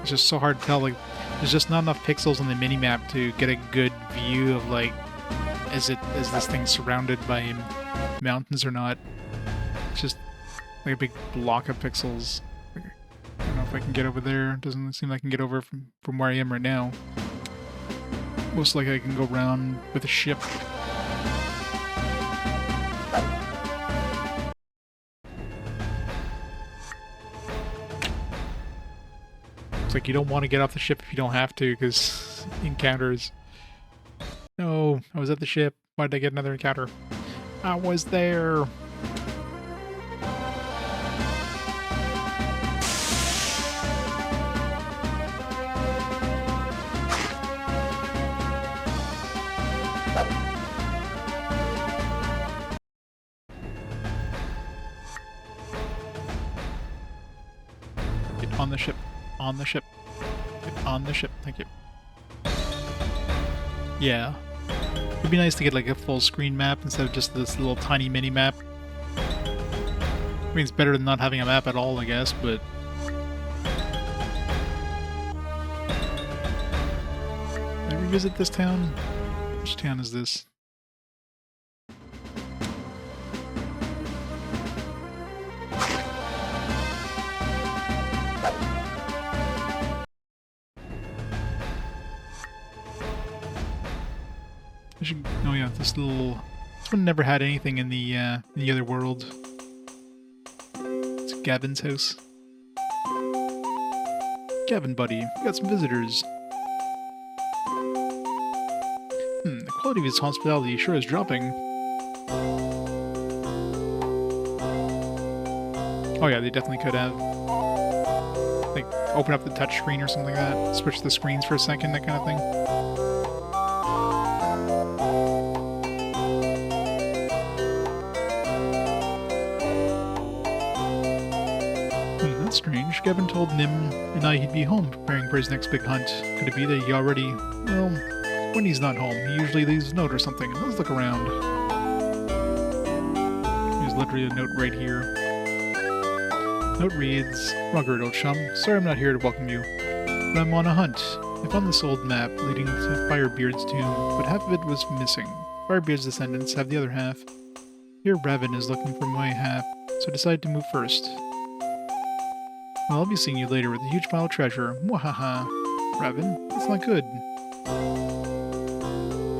It's just so hard to tell, like, there's just not enough pixels on the minimap to get a good view of, like, is this thing surrounded by mountains or not? It's just like a big block of pixels. I don't know if I can get over there. It doesn't seem like I can get over from where I am right now. Most likely I can go around with a ship. Like you don't want to get off the ship if you don't have to, because encounters. No, I was at the ship. Why did I get another encounter? I was there. Get on the ship. On the ship. Get on the ship. Thank you. Yeah. It'd be nice to get like a full screen map instead of just this little tiny mini map. I mean, it's better than not having a map at all, I guess, but... Did I revisit this town? Which town is this? should. Oh yeah, this little. This one never had anything in the other world. It's Gavin's house. Gavin, buddy, we got some visitors. The quality of his hospitality sure is dropping. Oh yeah, they definitely could have. Like, open up the touchscreen or something like that. Switch the screens for a second, that kind of thing. That's strange. Gavin told Nim and I he'd be home preparing for his next big hunt. Could it be that he already... Well, when he's not home, he usually leaves a note or something. Let's look around. There's literally a note right here. Note reads, Rugged, old chum, sorry I'm not here to welcome you, but I'm on a hunt. I found this old map leading to Firebeard's tomb, but half of it was missing. Firebeard's descendants have the other half. Here Raven is looking for my half, so I decided to move first. Well, I'll be seeing you later with a huge pile of treasure. Mwahaha. Raven? That's not good.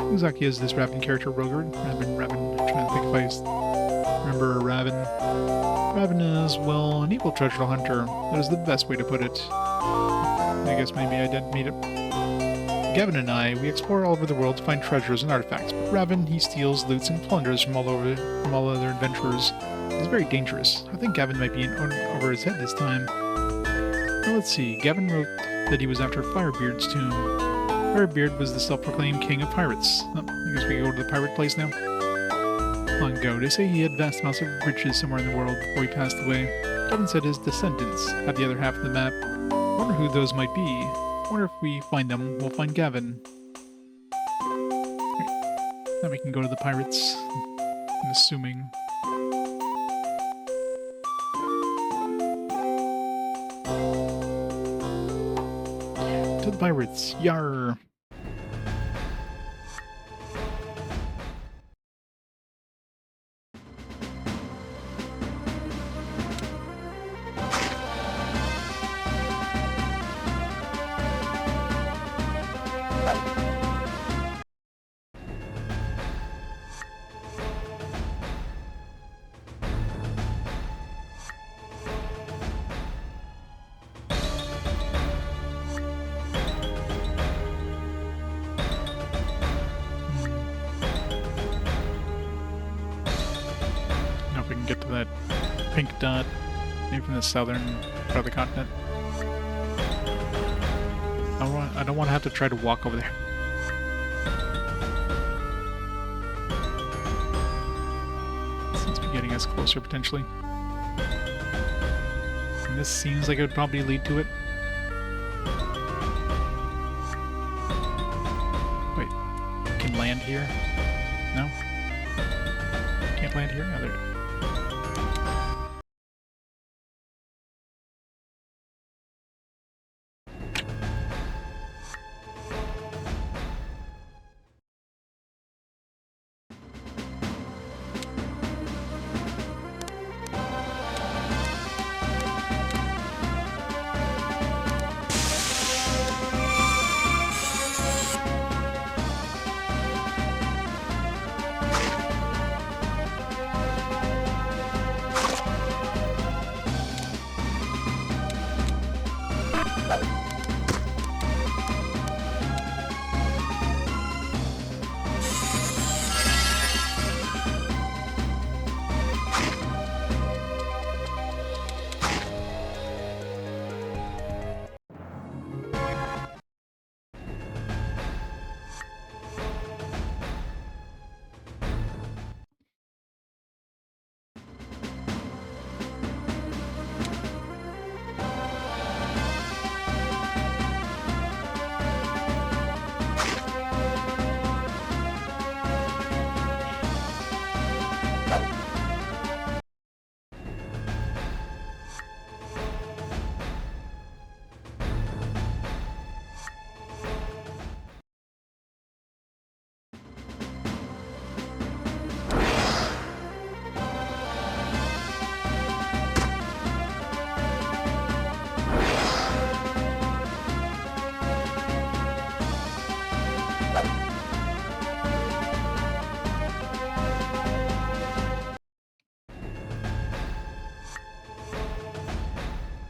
Who exactly is this Raven character, Rugged? Raven. I'm trying to think if I remember Raven. Raven is, well, an evil treasure hunter. That is the best way to put it. I guess maybe I didn't meet it. Gavin and I, we explore all over the world to find treasures and artifacts, but Raven, he steals, loots, and plunders from all other adventurers. It's very dangerous. I think Gavin might be in over his head this time. Well, let's see. Gavin wrote that he was after Firebeard's tomb. Firebeard was the self-proclaimed king of pirates. Oh, I guess we can go to the pirate place now. Long ago, they say he had vast amounts of riches somewhere in the world before he passed away. Gavin said his descendants had the other half of the map. I wonder who those might be. I wonder if we find them, we'll find Gavin. Right. Now we can go to the pirates. I'm assuming. To the pirates, yar! Get to that pink dot, maybe from the southern part of the continent. I don't want to have to try to walk over there. Seems to be getting us closer potentially. And this seems like it would probably lead to it. Wait, can land here? No? Can't land here? Oh, there it is.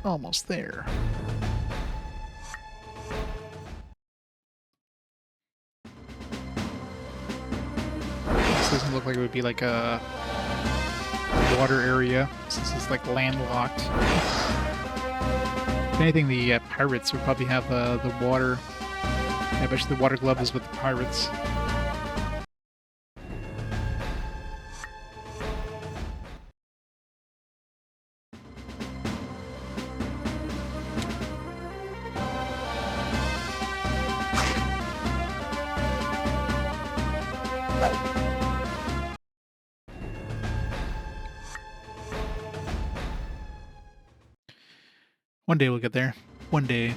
Almost there. This doesn't look like it would be like a water area, since it's like landlocked. If anything, the pirates would probably have the water. I bet you the water glove is with the pirates. One day we'll get there. One day.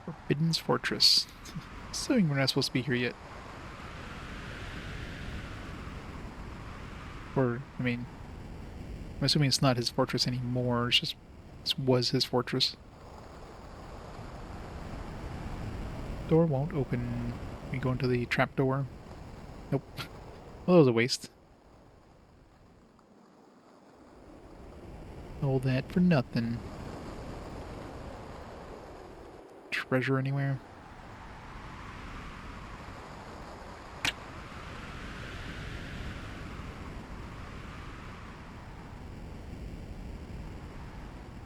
Forbidden's Fortress. Assuming we're not supposed to be here yet. Or, I mean, I'm assuming it's not his fortress anymore. It's just, this was his fortress. Door won't open. We go into the trap door. Nope. Well, that was a waste. All that for nothing. Treasure anywhere?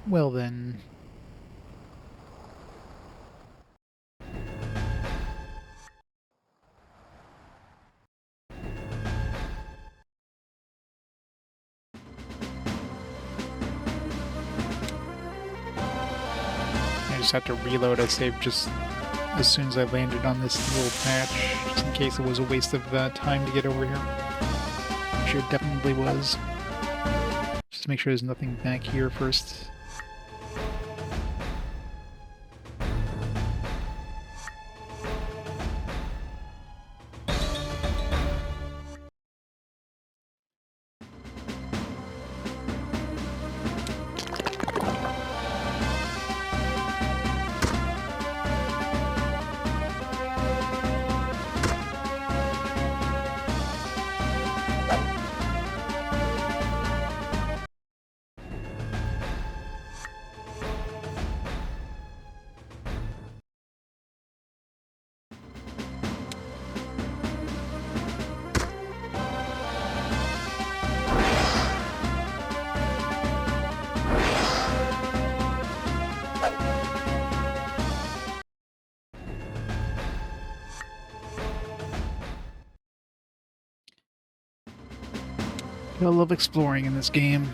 Well then. I just have to reload. I saved just as soon as I landed on this little patch, just in case it was a waste of time to get over here. I'm sure it definitely was. Just make sure there's nothing back here first. I love exploring in this game.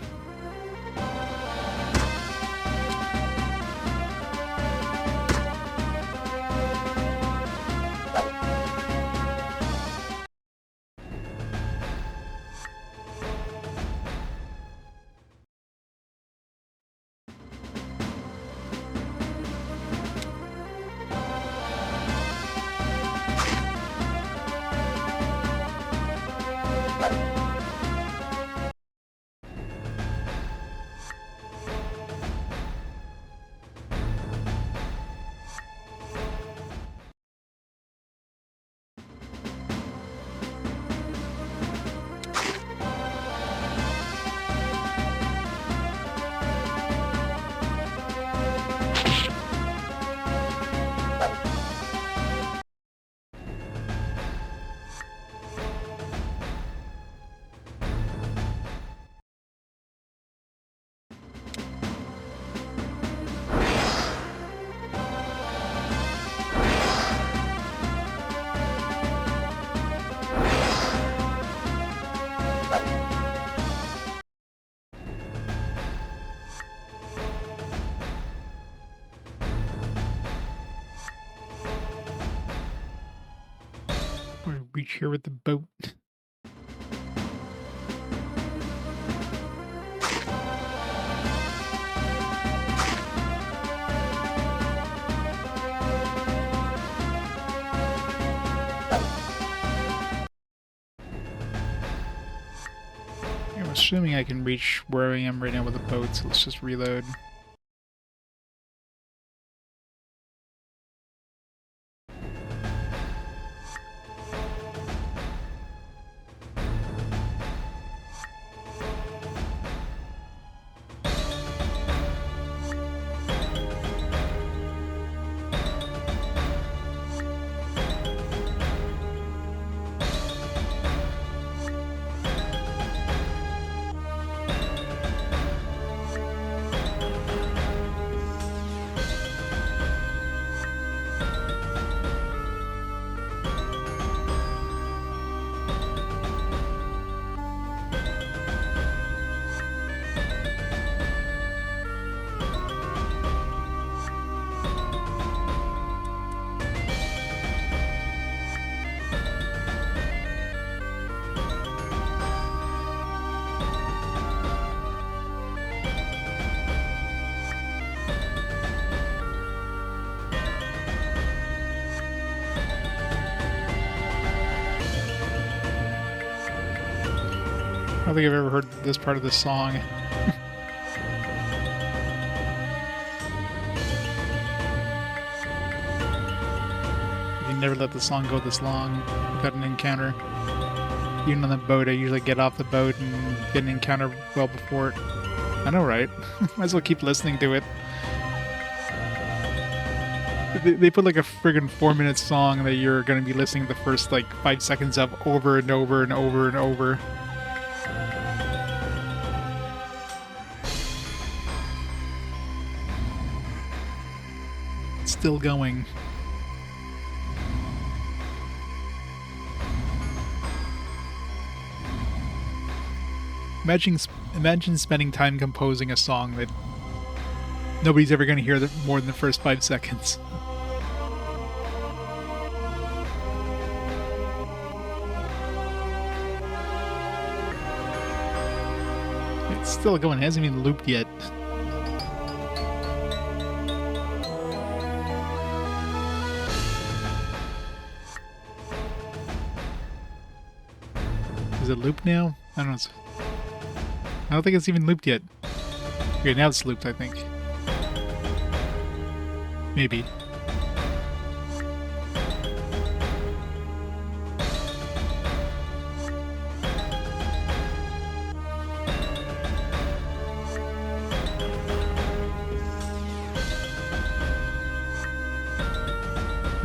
We'll reach here with the boat. assuming I can reach where I am right now with the boat, so let's just reload. I don't think I've ever heard this part of the song. You never let the song go this long without an encounter. Even on the boat, I usually get off the boat and get an encounter well before it. I know, right? Might as well keep listening to it. They put like a friggin' 4-minute song that you're gonna be listening to the first like 5 seconds of over and over and over and over. Still going. Imagine spending time composing a song that nobody's ever going to hear more than the first 5 seconds. It's still going. It hasn't even looped yet. Is it looped now? I don't know. I don't think it's even looped yet. Okay, now it's looped, I think. Maybe.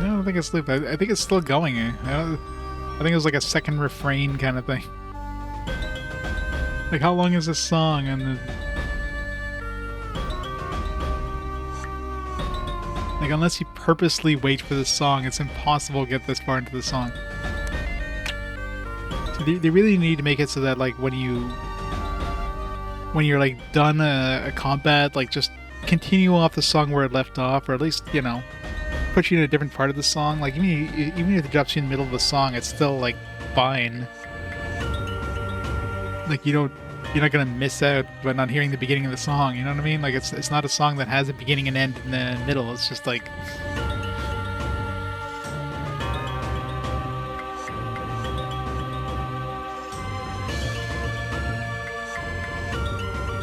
No, I don't think it's looped. I think it's still going. I think it was like a second refrain kind of thing. Like, how long is this song? And like, unless you purposely wait for the song, it's impossible to get this far into the song. So they really need to make it so that, like, when you're like done a combat, like, just continue off the song where it left off, or at least, you know, put you in a different part of the song. Like, even if it drops you in the middle of the song, it's still like fine. Like, you're not gonna miss out by not hearing the beginning of the song. You know what I mean? Like, it's not a song that has a beginning and end in the middle. It's just like,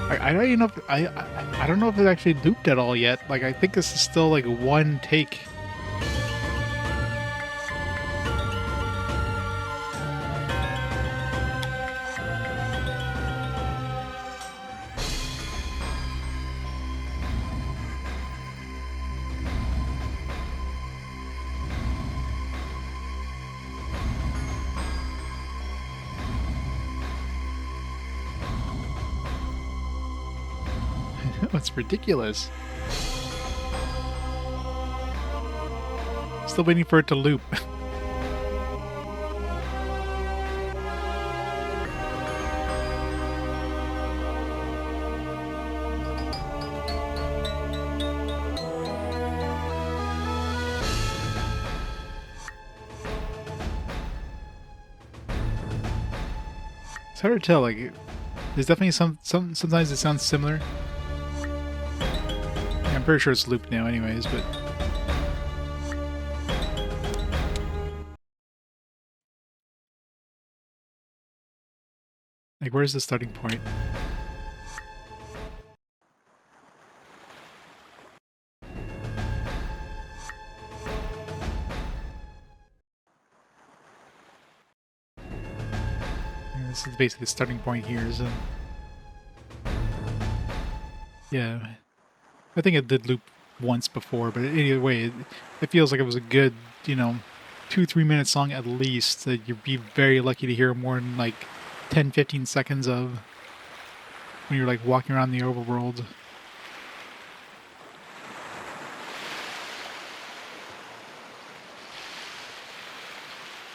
I don't even know if I don't know if it actually looped at all yet. Like, I think this is still like one take. It's ridiculous. Still waiting for it to loop. It's hard to tell. Like, there's definitely sometimes it sounds similar. I'm pretty sure it's looped now anyways, but... Like, where's the starting point? Yeah, this is basically the starting point here, so... Yeah. I think it did loop once before, but either way, it feels like it was a good, 2-3 minute song at least that you'd be very lucky to hear more than like 10-15 seconds of when you're like walking around the overworld.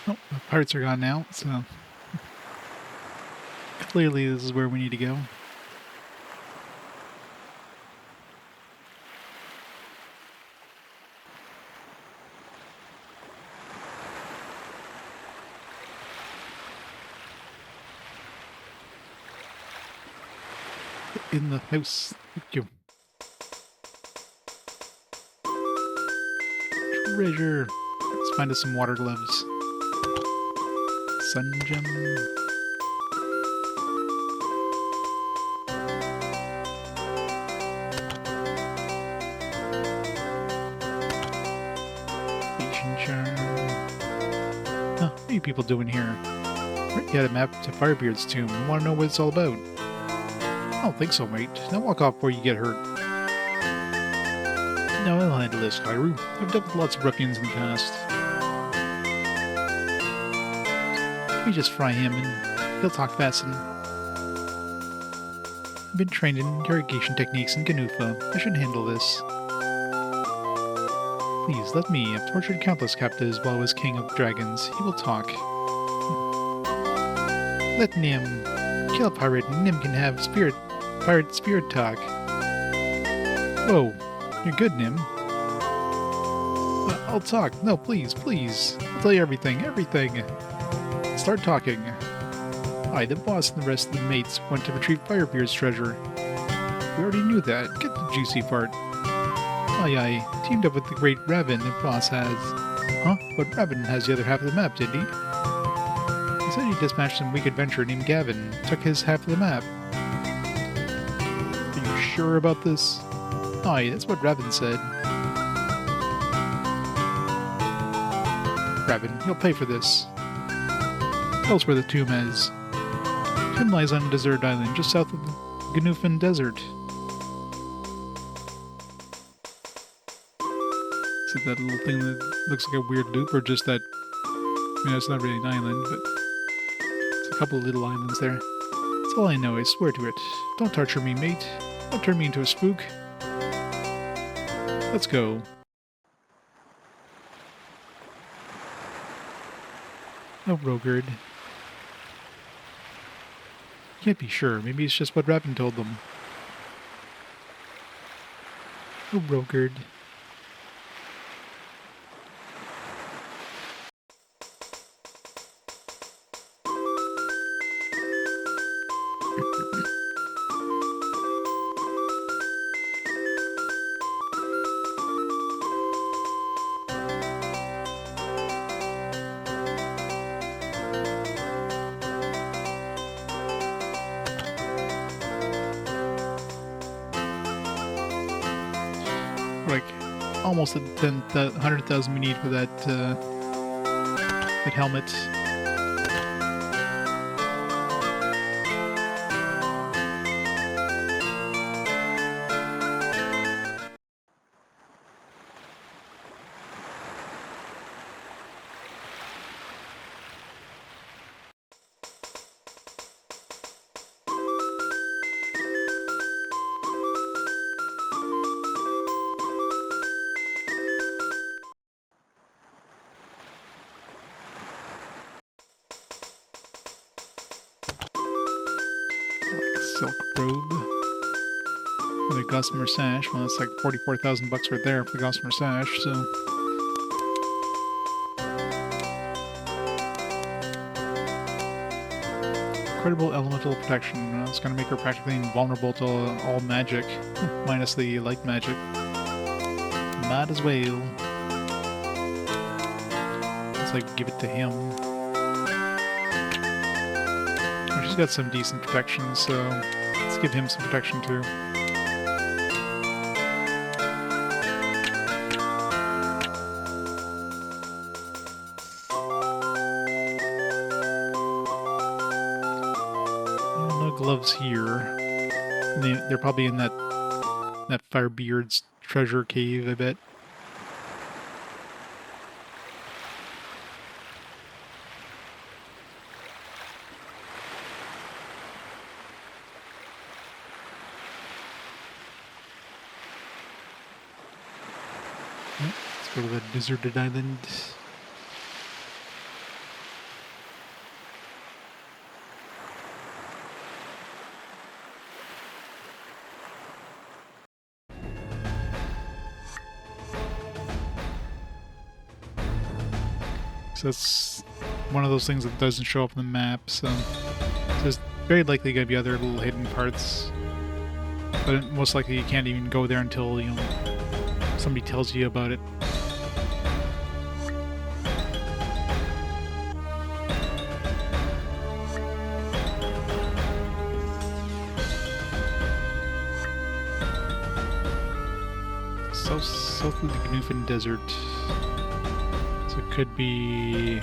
Oh, the pirates are gone now, so clearly this is where we need to go. In the house. Thank you. Treasure. Let's find us some water gloves. Sun gem. Station charm. Huh, what are you people doing here? You had a map to Firebeard's tomb. You want to know what it's all about? I don't think so, mate. Don't walk off before you get hurt. No, I'll handle this, Kairu. I've dealt with lots of ruffians in the past. We just fry him and he'll talk fast and... I've been trained in interrogation techniques in Ganufa. I should handle this. Please, let me. I've tortured countless captives while I was king of dragons. He will talk. Let Nim kill a pirate and Nim can have pirate spirit talk. Whoa, you're good, Nim. I'll talk. No, please, please. I'll tell you everything, everything. Start talking. The boss and the rest of the mates went to retrieve Firebeard's treasure. We already knew that. Get the juicy part. Teamed up with the great Raven the boss has. Huh? But Raven has the other half of the map, didn't he? He said he dispatched some weak adventurer named Gavin, took his half of the map. Are you sure about this? Aye, that's what Raven said. Raven, you'll pay for this. Tell us where the tomb is. The tomb lies on a desert island just south of the Ganufan Desert. Is it that little thing that looks like a weird loop, or just that... it's not really an island, but... it's a couple of little islands there. That's all I know, I swear to it. Don't torture me, mate. Don't turn me into a spook. Let's go. Oh, Rogard. Can't be sure. Maybe it's just what Raven told them. Oh, Rogard. Like almost at 100,000 we need for that helmet. Silk robe. For the gossamer sash. Well, that's like 44,000 bucks right there for the gossamer sash, so... Incredible elemental protection. It's going to make her practically invulnerable to all magic. Minus the light magic. Might as well. Let's like give it to him. She's He's got some decent protection, so let's give him some protection too. No gloves here. They're probably in that Firebeard's treasure cave, I bet. Let's go to the deserted island. So that's one of those things that doesn't show up on the map, so there's very likely going to be other little hidden parts. But most likely you can't even go there until, you know, somebody tells you about it. South of the Gnufin Desert. So it could be...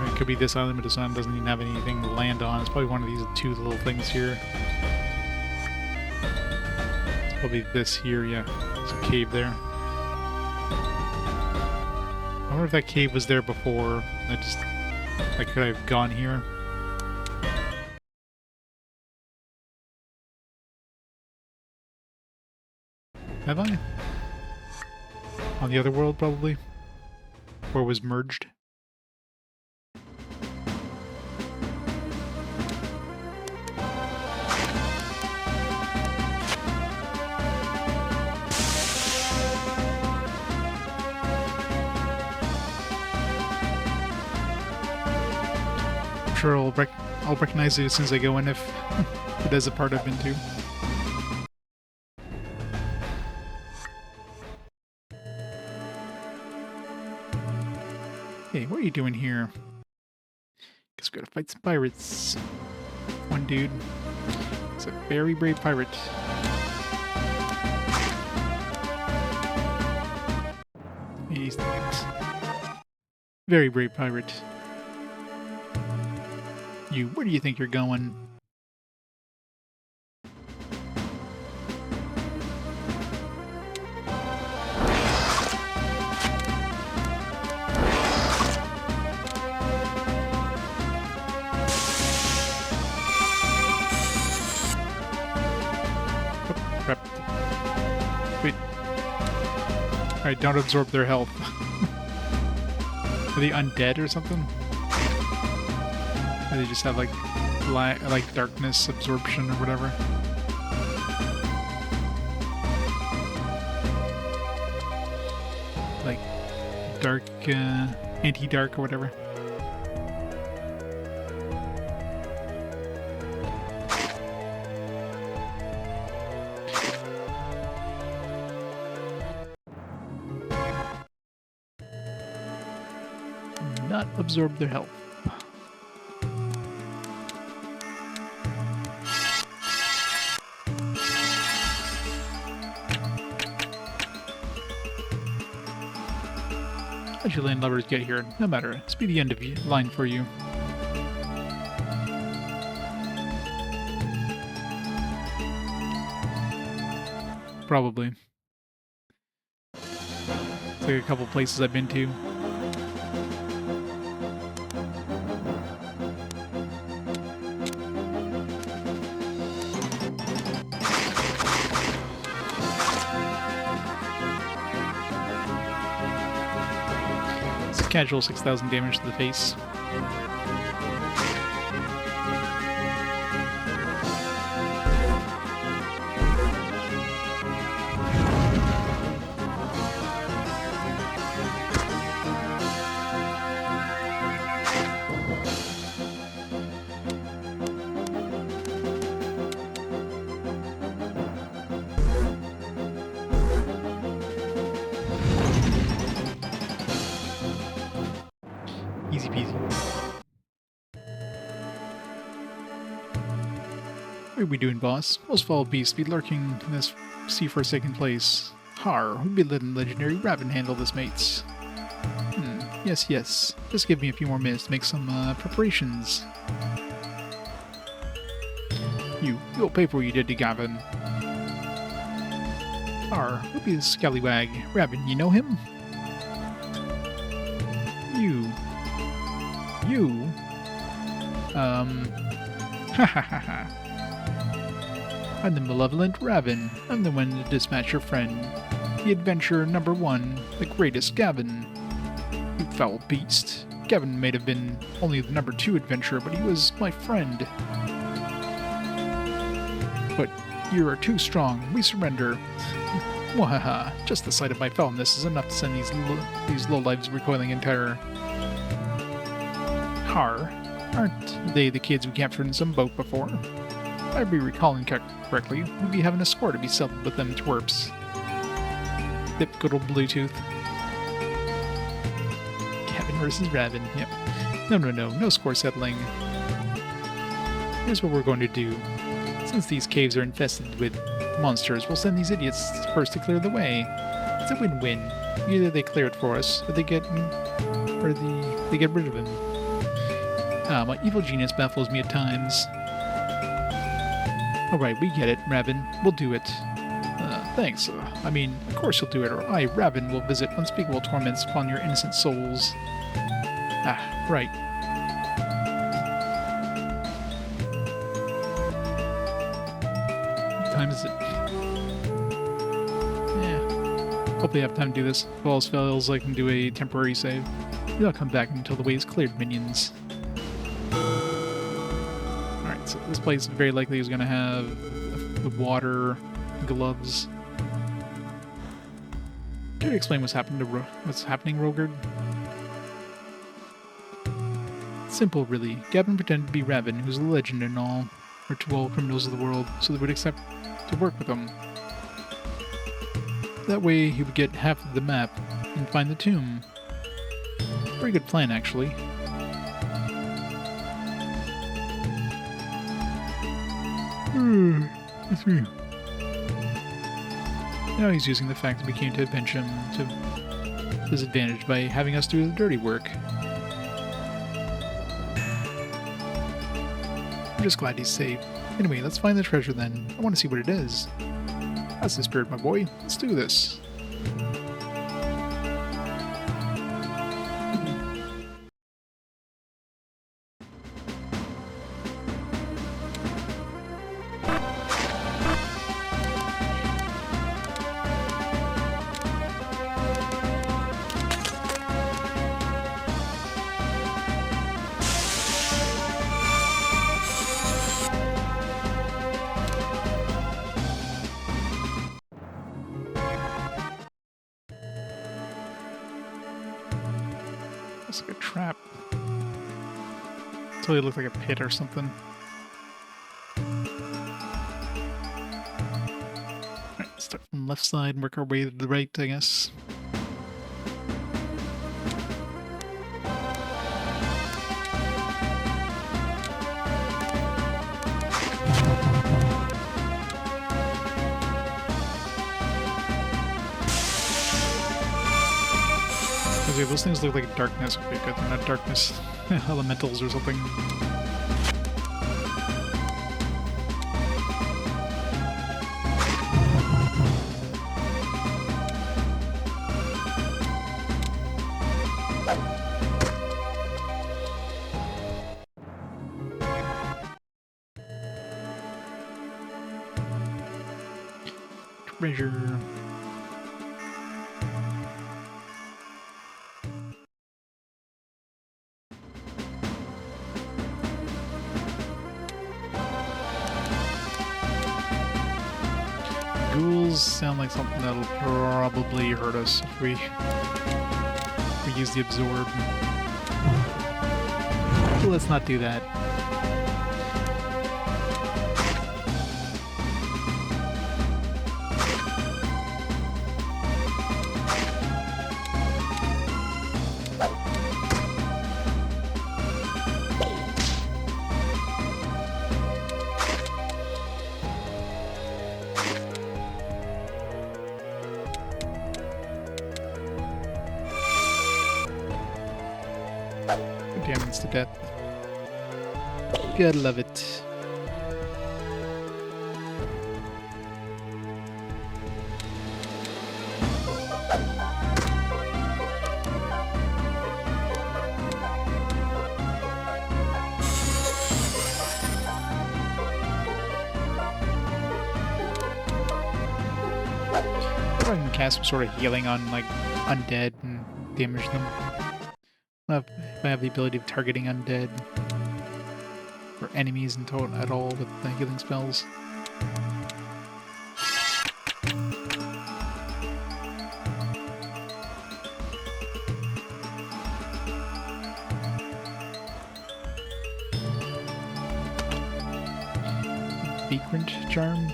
It could be this island, but this island doesn't even have anything to land on. It's probably one of these two little things here. It's probably this here, yeah. There's a cave there. I wonder if that cave was there before. Could I have gone here? Have I? On the other world, probably? Or was merged? I'm sure I'll recognize it as soon as I go in if it is a part I've been to. Hey, what are you doing here? Guess we gotta fight some pirates. One dude. He's a very brave pirate. These things. Very brave pirate. You, where do you think you're going? Crap. Wait. Alright, don't absorb their health. Are they undead or something? Or they just have like darkness absorption or whatever? Like dark, anti-dark or whatever. Not absorb their health. As your landlubbers get here, no matter, it's be the end of the line for you. Probably. It's like a couple places I've been to. Casual 6,000 damage to the face. Easy peasy. What are we doing, boss? Most foul beasts be lurking in this sea-forsaken place. Har, who'd be letting legendary Raven handle this, mates? Yes, yes. Just give me a few more minutes to make some preparations. You'll pay for what you did to Gavin. Har, who'd be the scallywag? Raven, you know him? You. Ha ha ha ha. I'm the malevolent Raven. I'm the one to dispatch your friend. The adventurer number 1, the greatest Gavin. You foul beast. Gavin may have been only the number 2 adventurer, but he was my friend. But you are too strong. We surrender. Wahaha. Just the sight of my foulness is enough to send these lowlives recoiling in terror. Har. Aren't they the kids we captured in some boat before? If I be recalling correctly, we'd be having a score to be settled with them twerps. Zip good old Bluetooth. Gavin versus Raven, yep. No score settling. Here's what we're going to do. Since these caves are infested with monsters, we'll send these idiots first to clear the way. It's a win-win. Either they clear it for us, or they get rid of him. My evil genius baffles me at times. Alright, we get it, Raven. We'll do it. Thanks. I mean, of course you'll do it, or I, Raven, will visit unspeakable torments upon your innocent souls. Ah, right. What time is it? Yeah. Hopefully I have time to do this. If all else fails, I can do a temporary save. Maybe I'll come back until the way is cleared, minions. Alright, so this place very likely is going to have water, gloves. Can you explain what's happening, Rogard? Simple, really. Gavin pretended to be Raven, who's a legend and all, or to all criminals of the world, so they would accept to work with him. That way he would get half of the map and find the tomb. Very good plan, actually. That's me. Now he's using the fact that we came to avenge him to his advantage by having us do the dirty work. I'm just glad he's safe. Anyway, let's find the treasure then. I want to see what it is. That's the spirit, my boy. Let's do this. Looks like a trap. Totally looked like a pit or something. Alright, start from the left side and work our way to the right, I guess. Those things look like darkness. Okay, good. They're not darkness elementals or something. Treasure. Ghouls sound like something that'll probably hurt us if we use the absorb. So let's not do that. Damage to death. Gotta love it. I can cast some sort of healing on like undead and damage them. If I have the ability of targeting undead or enemies in total at all with the healing spells. Vagrant charm.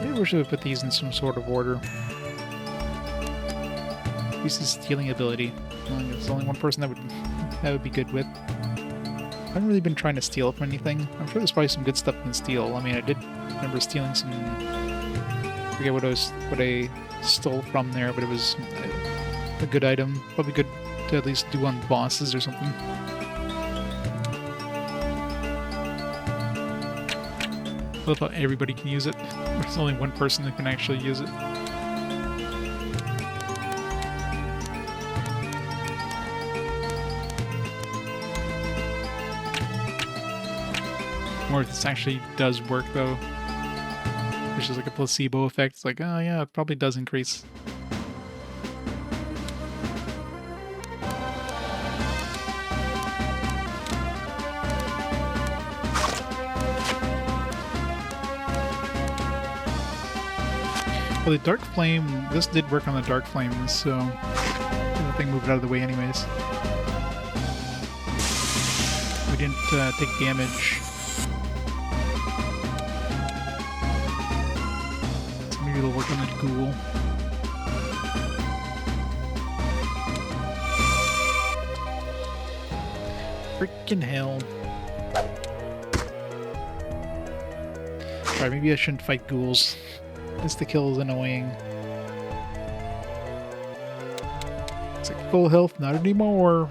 I wish I would put these in some sort of order. Use his stealing ability. There's only one person that would be good with. I haven't really been trying to steal from anything. I'm sure there's probably some good stuff you can steal. I mean, I did remember stealing some. I forget what I stole from there, but it was a good item. Probably good to at least do on bosses or something. I love how everybody can use it. There's only one person who can actually use it. Or if this actually does work though. Which is like a placebo effect. It's like, oh yeah, it probably does increase. Well, the Dark Flame, this did work on the Dark Flames, so the thing moved out of the way anyways. We didn't take damage. So maybe it'll work on the Ghoul. Freaking hell. Alright, maybe I shouldn't fight ghouls. Insta-kill is annoying. It's like full health, not anymore.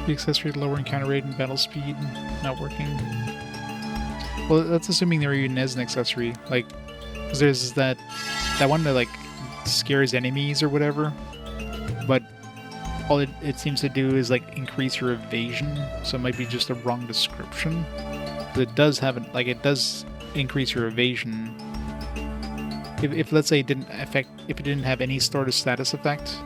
The accessory lower encounter rate and battle speed not working. Well, that's assuming they're even as an accessory. Like, because there's that one that like scares enemies or whatever, but all it seems to do is like increase your evasion. So it might be just a wrong description. But it does have it, like it does increase your evasion. If let's say it didn't have any sort of status effect.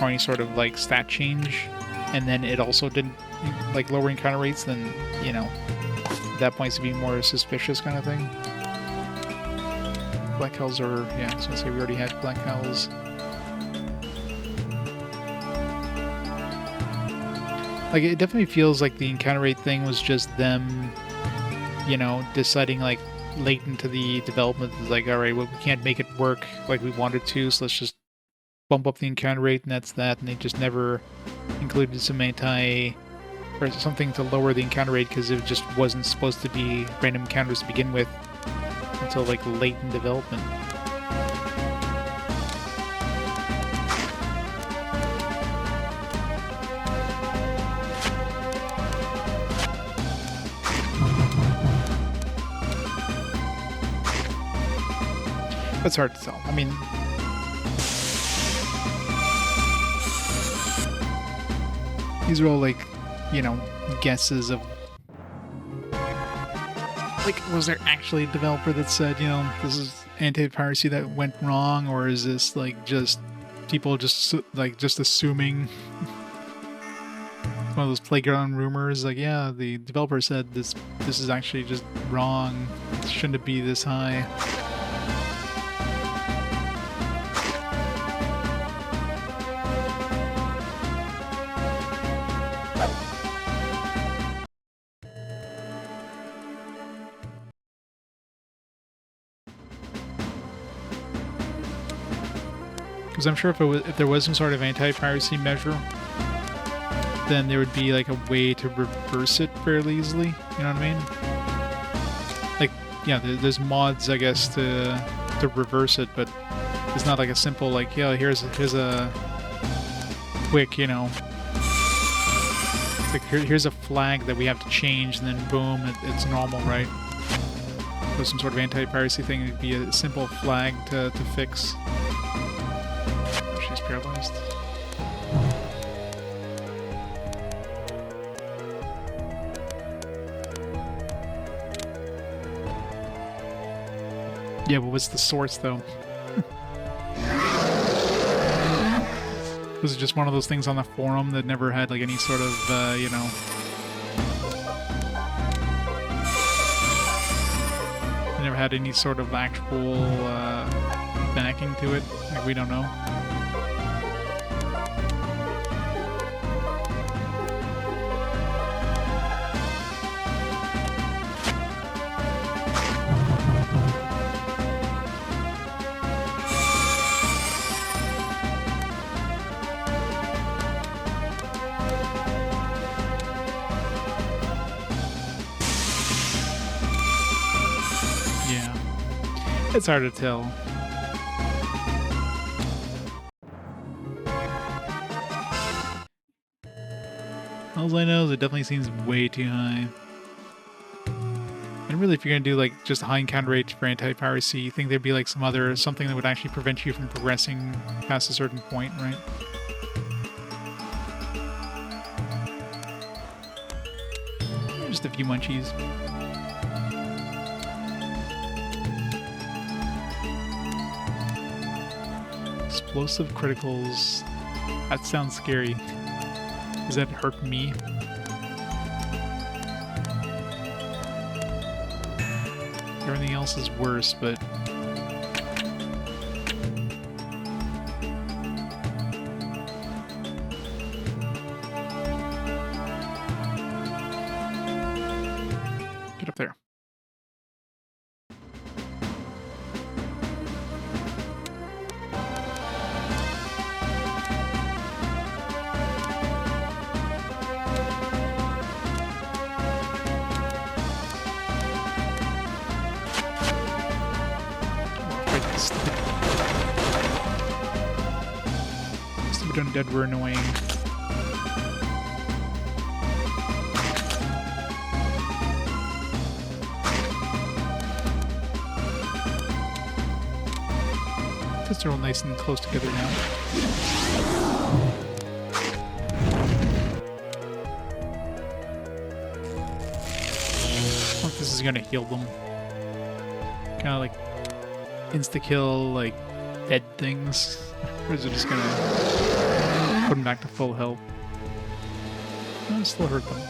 Or any sort of like stat change, and then it also didn't like lower encounter rates, then you know at that point to be more suspicious kind of thing. Black Hells are yeah, I was gonna say we already had Black Hells. Like it definitely feels like the encounter rate thing was just them, you know, deciding like late into the development, like alright, well we can't make it work like we wanted to, so let's just bump up the encounter rate, and that's that, and they just never included some or something to lower the encounter rate because it just wasn't supposed to be random encounters to begin with until like late in development. That's hard to tell. I mean, these are all like, you know, guesses of like, was there actually a developer that said, you know, this is anti-piracy that went wrong, or is this like just people just like just assuming one of those playground rumors? Like, yeah, the developer said this is actually just wrong. Shouldn't it be this high? Because I'm sure if there was some sort of anti-piracy measure, then there would be like a way to reverse it fairly easily. You know what I mean? Like, yeah, there's mods, I guess, to reverse it, but it's not like a simple like, yeah, here's a quick, you know, it's like here's a flag that we have to change, and then boom, it's normal, right? There's some sort of anti-piracy thing. It'd be a simple flag to fix. She's paralyzed. Yeah, but what's the source, though? Was it just one of those things on the forum that never had, like, any sort of, you know... never had any sort of actual, backing to it? Like, we don't know. It's hard to tell. All I know is it definitely seems way too high. And really, if you're gonna do like just a high encounter rate for anti-piracy, you think there'd be like something that would actually prevent you from progressing past a certain point, right? Just a few munchies. Explosive criticals. That sounds scary. Does that hurt me? Everything else is worse, but... Get up there. Stupid undead were annoying. They're all nice and close together now. I think this is gonna heal them. Kind of like insta-kill, like dead things. Or is it just gonna put them back to full health? No, it'll still hurt them.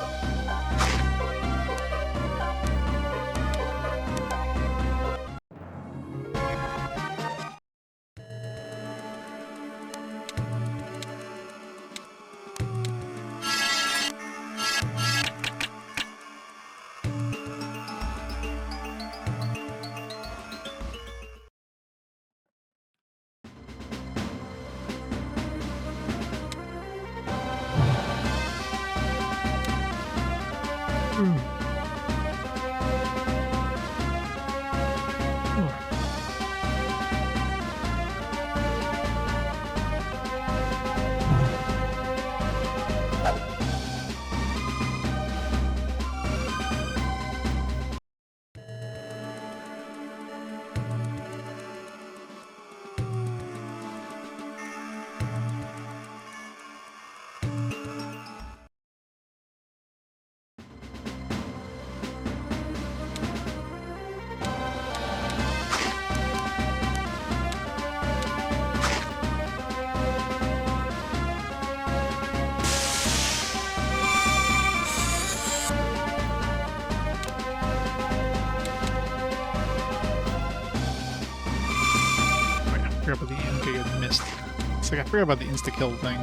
forgot about the okay, I missed. It's like I forgot about the insta-kill thing.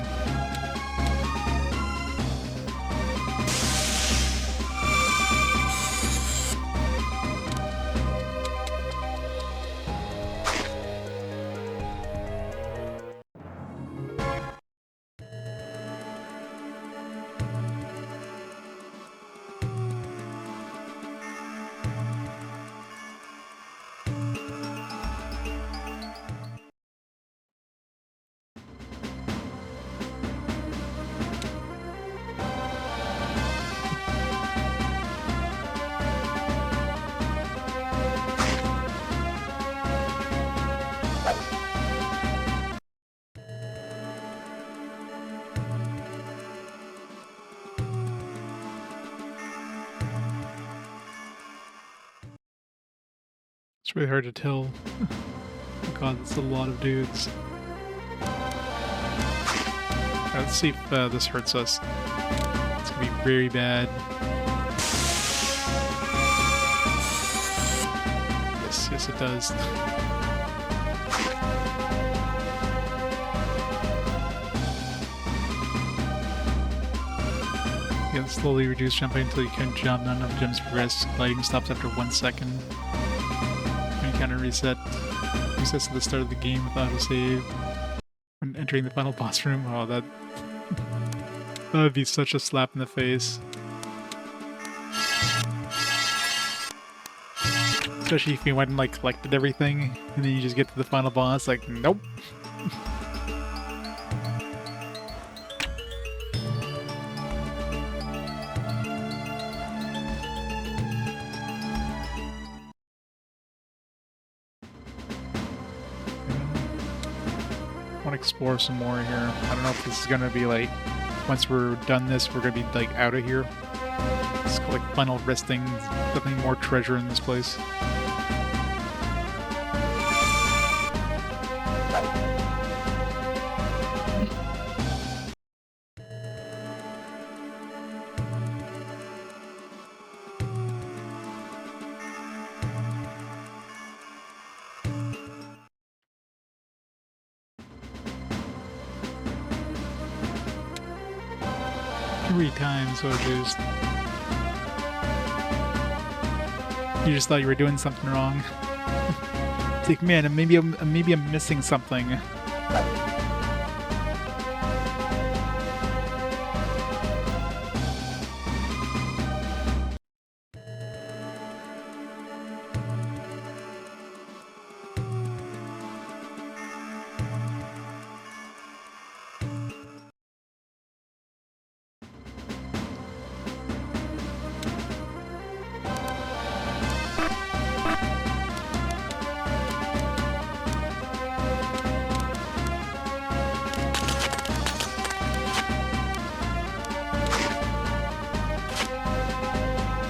It's really hard to tell. Oh god, that's a lot of dudes. Alright, let's see if this hurts us. It's gonna be very bad. Yes, it does. Yeah, slowly reduce jumping until you can jump. Not enough gems progress. Gliding stops after 1 second. You kind of reset. Resets at the start of the game with autosave. When entering the final boss room. Oh, that would be such a slap in the face. Especially if you went and like collected everything, and then you just get to the final boss, like, nope. I want to explore some more here. I don't know if this is gonna be like, once we're done this, we're gonna be like out of here. It's called like final resting. Definitely more treasure in this place. Three times, so just... You just thought you were doing something wrong. It's like, man, maybe I'm missing something.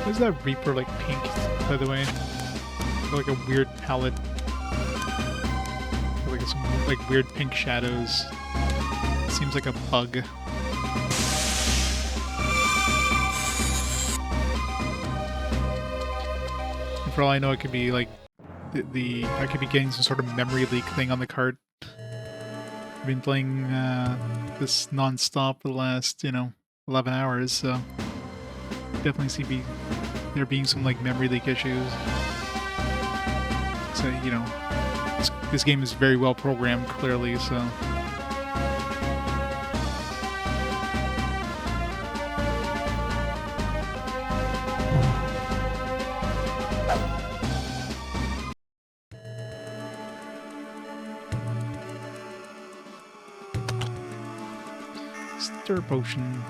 Why is that Reaper like pink, by the way? Like a weird palette. Like some like weird pink shadows. Seems like a bug. And for all I know, it could be like I could be getting some sort of memory leak thing on the cart. I've been playing this non-stop for the last, 11 hours, so definitely see there being some like memory leak issues. So, this game is very well programmed, clearly, so... Stir potion.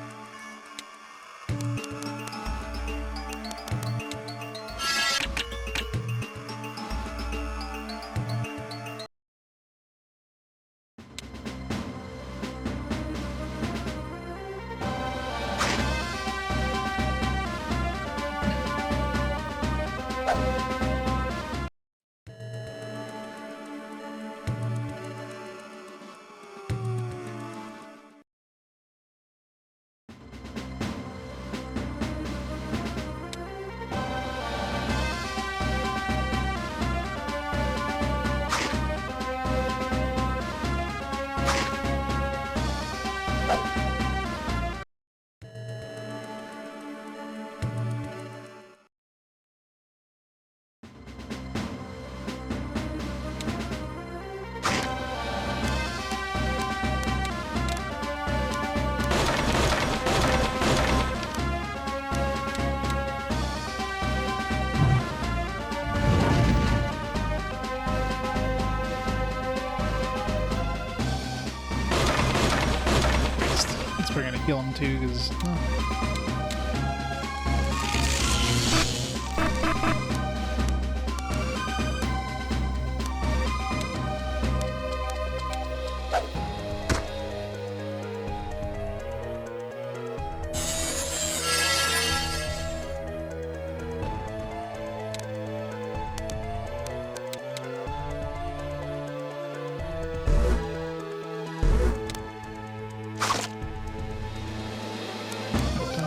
heal him too, because...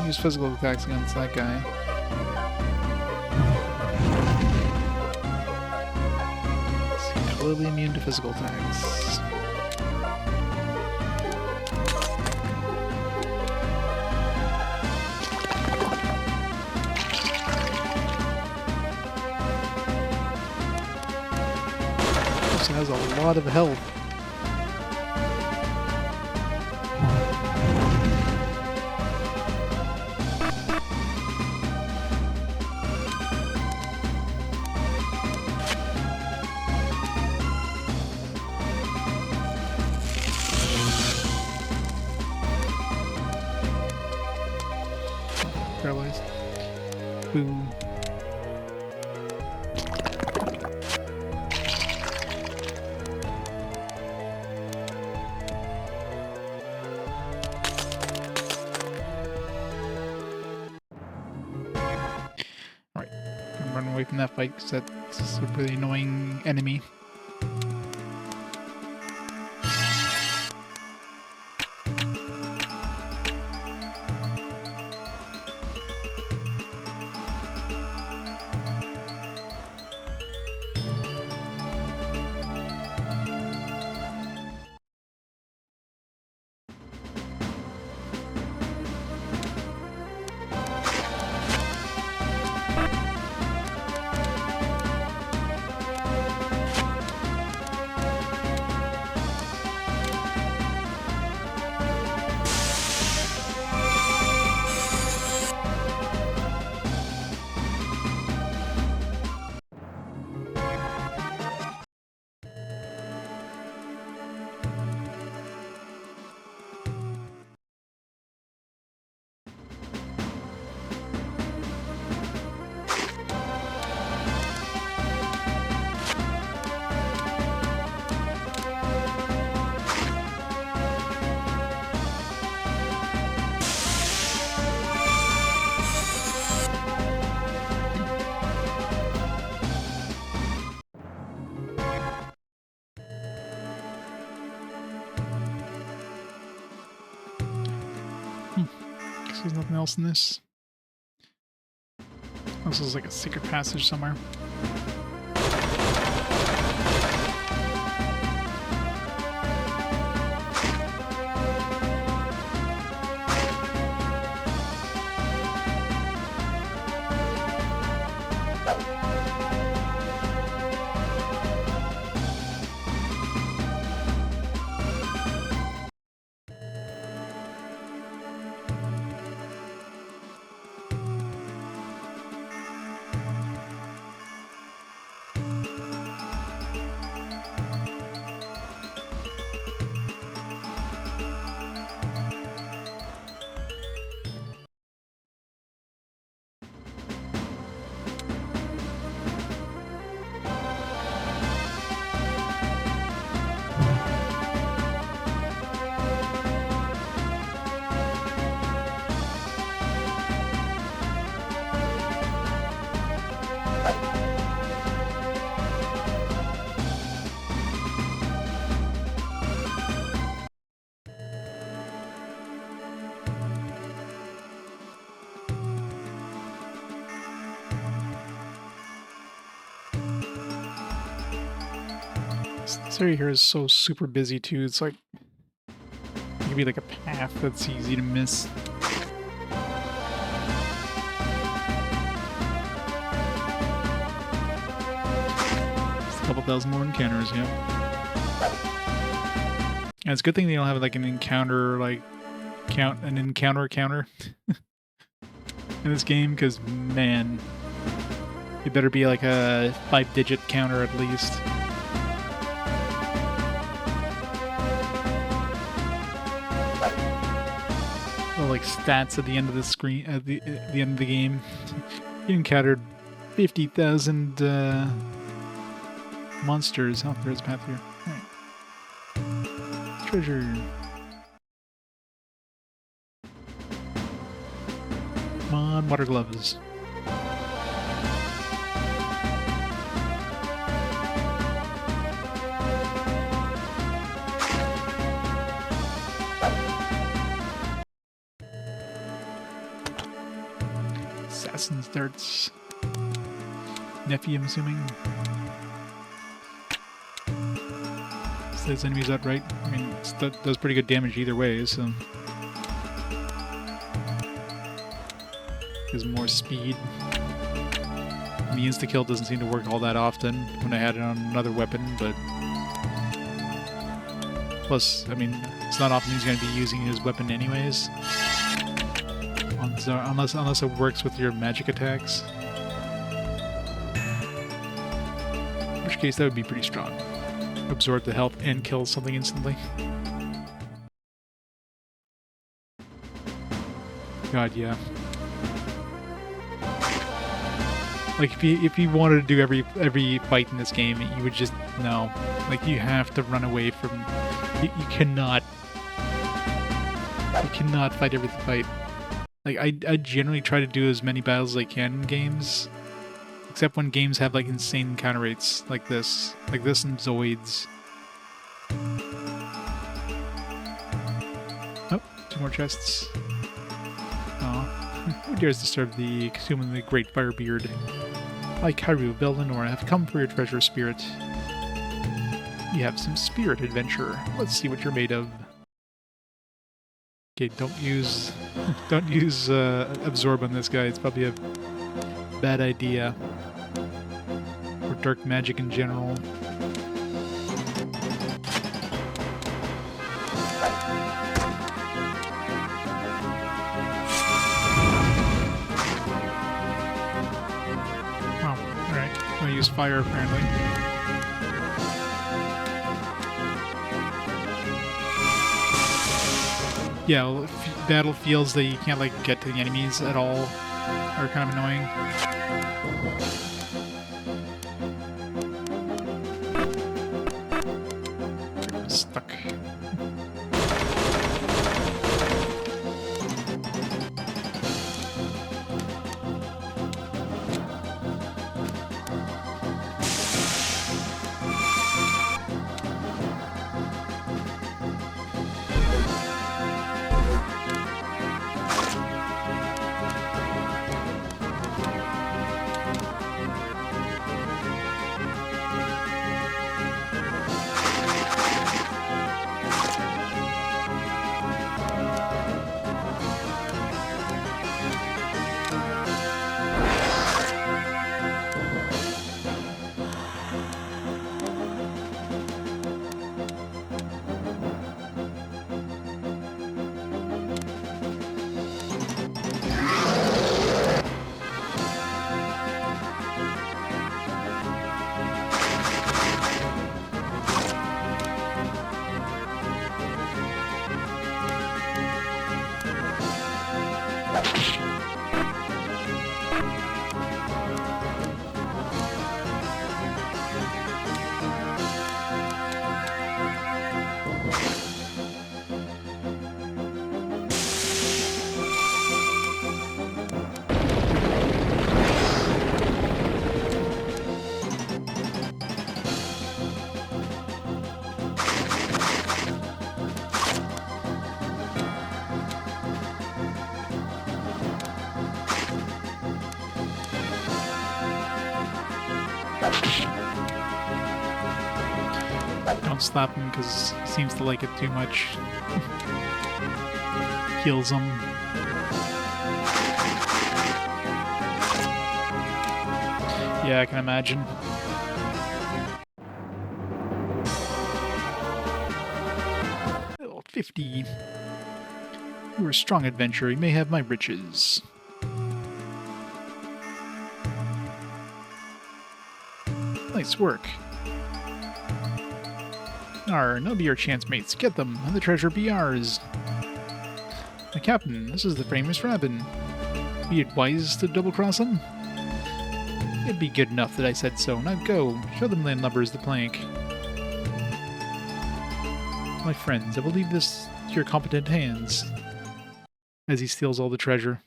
Use physical attacks against that guy. He's clearly immune to physical attacks. Also has a lot of health. Paralyzed. Boo. Alright, I'm running away from that fight because that's a really annoying enemy. There's nothing else in this. This is like a secret passage somewhere. This area here is so super busy too. It's like it could be like a path that's easy to miss. It's a couple thousand more encounters, yeah. And it's a good thing they don't have like an encounter counter in this game, because man, it better be like a 5-digit counter at least. like stats at the end of the screen at the end of the game. You encountered 50,000 monsters. Oh, there's a path here. Alright. Treasure. Come on, water gloves. Assassin's darts. Nephew, I'm assuming. So those enemies outright. I mean, it does pretty good damage either way, so. Gives more speed. And the insta-kill doesn't seem to work all that often when I had it on another weapon, but. Plus, I mean, it's not often he's going to be using his weapon anyways. Unless it works with your magic attacks. In which case, that would be pretty strong. Absorb the health and kill something instantly. God, yeah. Like if you wanted to do every fight in this game, you would just no. Like you have to run away from. You cannot. You cannot fight every fight. Like, I generally try to do as many battles as I can in games. Except when games have, like, insane encounter rates like this. Like this and Zoids. Oh, 2 more chests. Oh. Who dares disturb the consuming the great firebeard? I, Kairu, Bel Lenora, have come for your treasure, spirit. You have some spirit adventure. Let's see what you're made of. Okay, don't use absorb on this guy. It's probably a bad idea. Or dark magic in general. Oh, alright. I'm gonna use fire apparently. Yeah, well, battlefields that you can't like get to the enemies at all are kind of annoying. I'm stuck. Don't slap him because he seems to like it too much. Heals him. Yeah, I can imagine. Level 50. You are a strong adventurer. You may have my riches. Nice work. Now be your chance mates. Get them, and the treasure be ours. The captain, this is the famous Rabin. Be it wise to double-cross him? It'd be good enough that I said so. Now go, show them landlubbers the plank. My friends, I will leave this to your competent hands. As he steals all the treasure.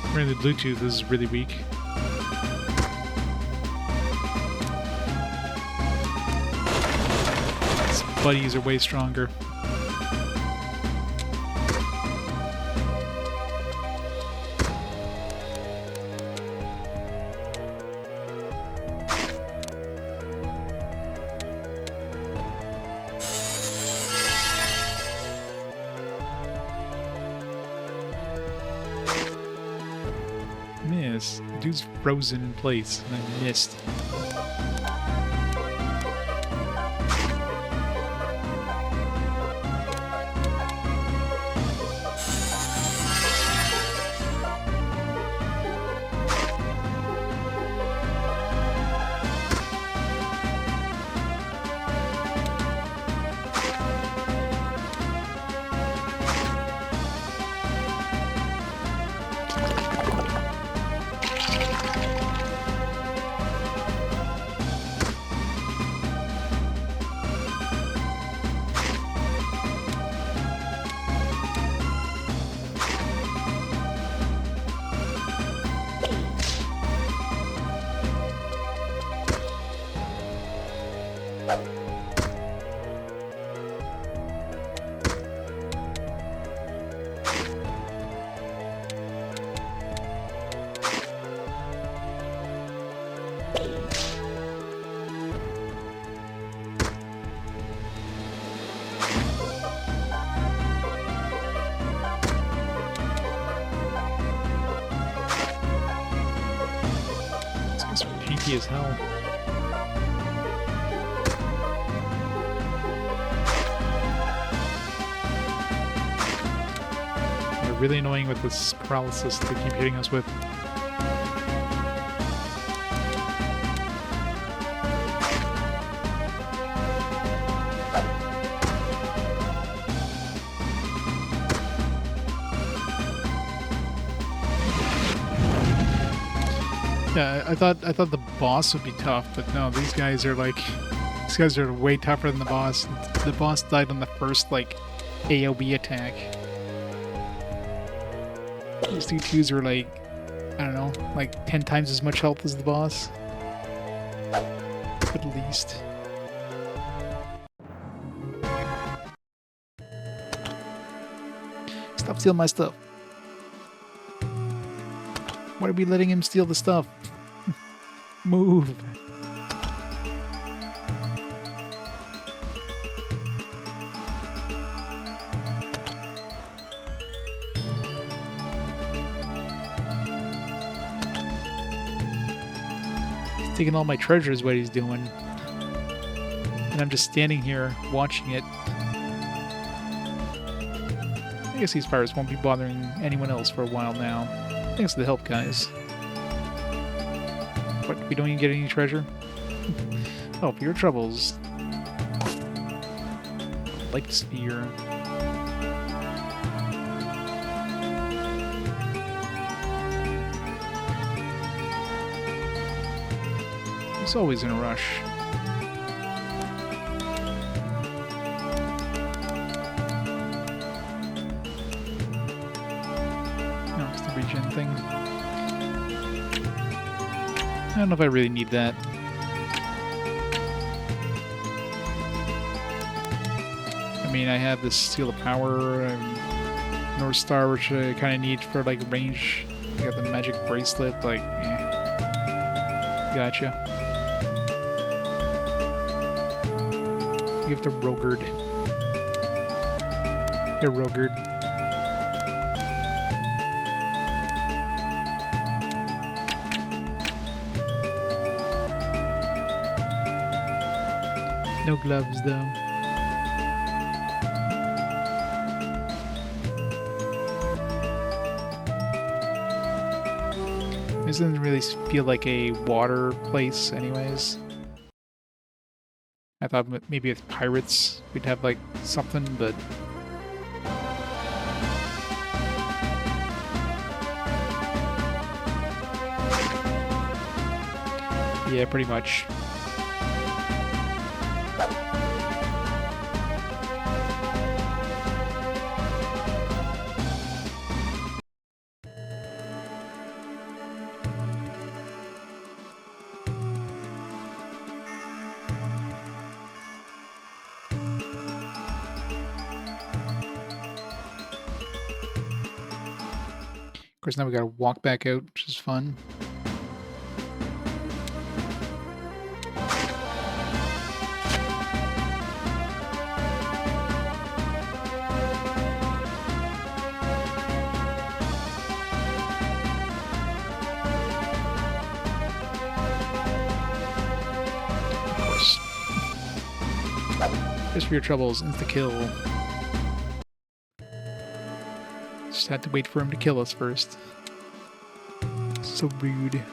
Apparently the Bluetooth is really weak. His buddies are way stronger. Miss. The dude's frozen in place, and I missed. Cheeky as hell. They're really annoying with this paralysis they keep hitting us with. Yeah, I thought the boss would be tough, but no, these guys are way tougher than the boss. The boss died on the first AoE attack. These two twos are I don't know, 10 times as much health as the boss. At least. Stop stealing my stuff. Why are we letting him steal the stuff? Move. He's taking all my treasure is what he's doing. And I'm just standing here watching it. I guess these pirates won't be bothering anyone else for a while now. Thanks for the help, guys. What, we don't even get any treasure? Oh, for your troubles. Light spear. He's always in a rush. No, it's the regen thing. I don't know if I really need that. I mean, I have this Seal of Power and North Star, which I kind of need for range. I got the magic bracelet, Gotcha. Give to Rogard. Here, Rogard. No gloves though. This doesn't really feel like a water place anyways. I thought maybe with pirates we'd have like something, but yeah, pretty much. Of course, now we gotta walk back out, which is fun. Of course. Just for your troubles, insta-kill. Just had to wait for him to kill us first. So rude.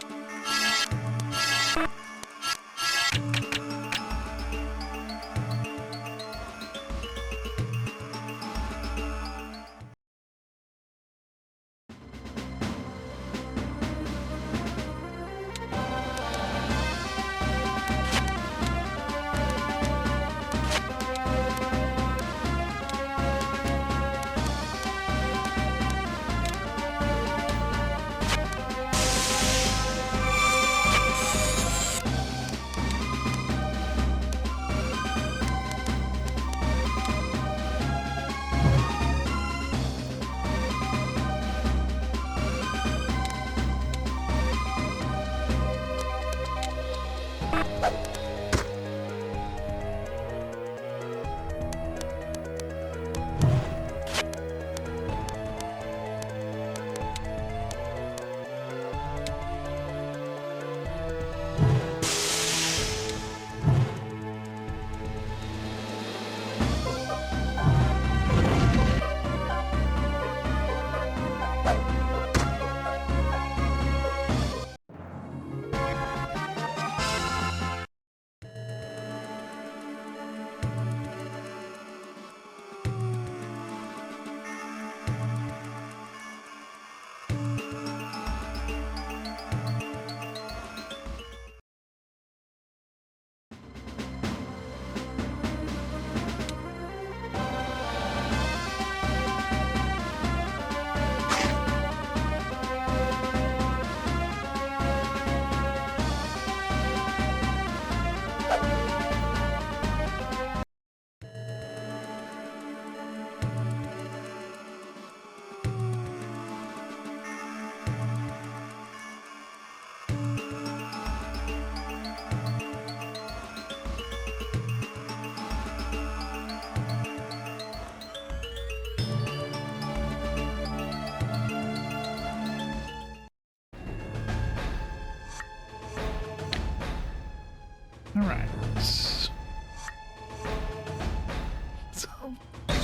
Alright.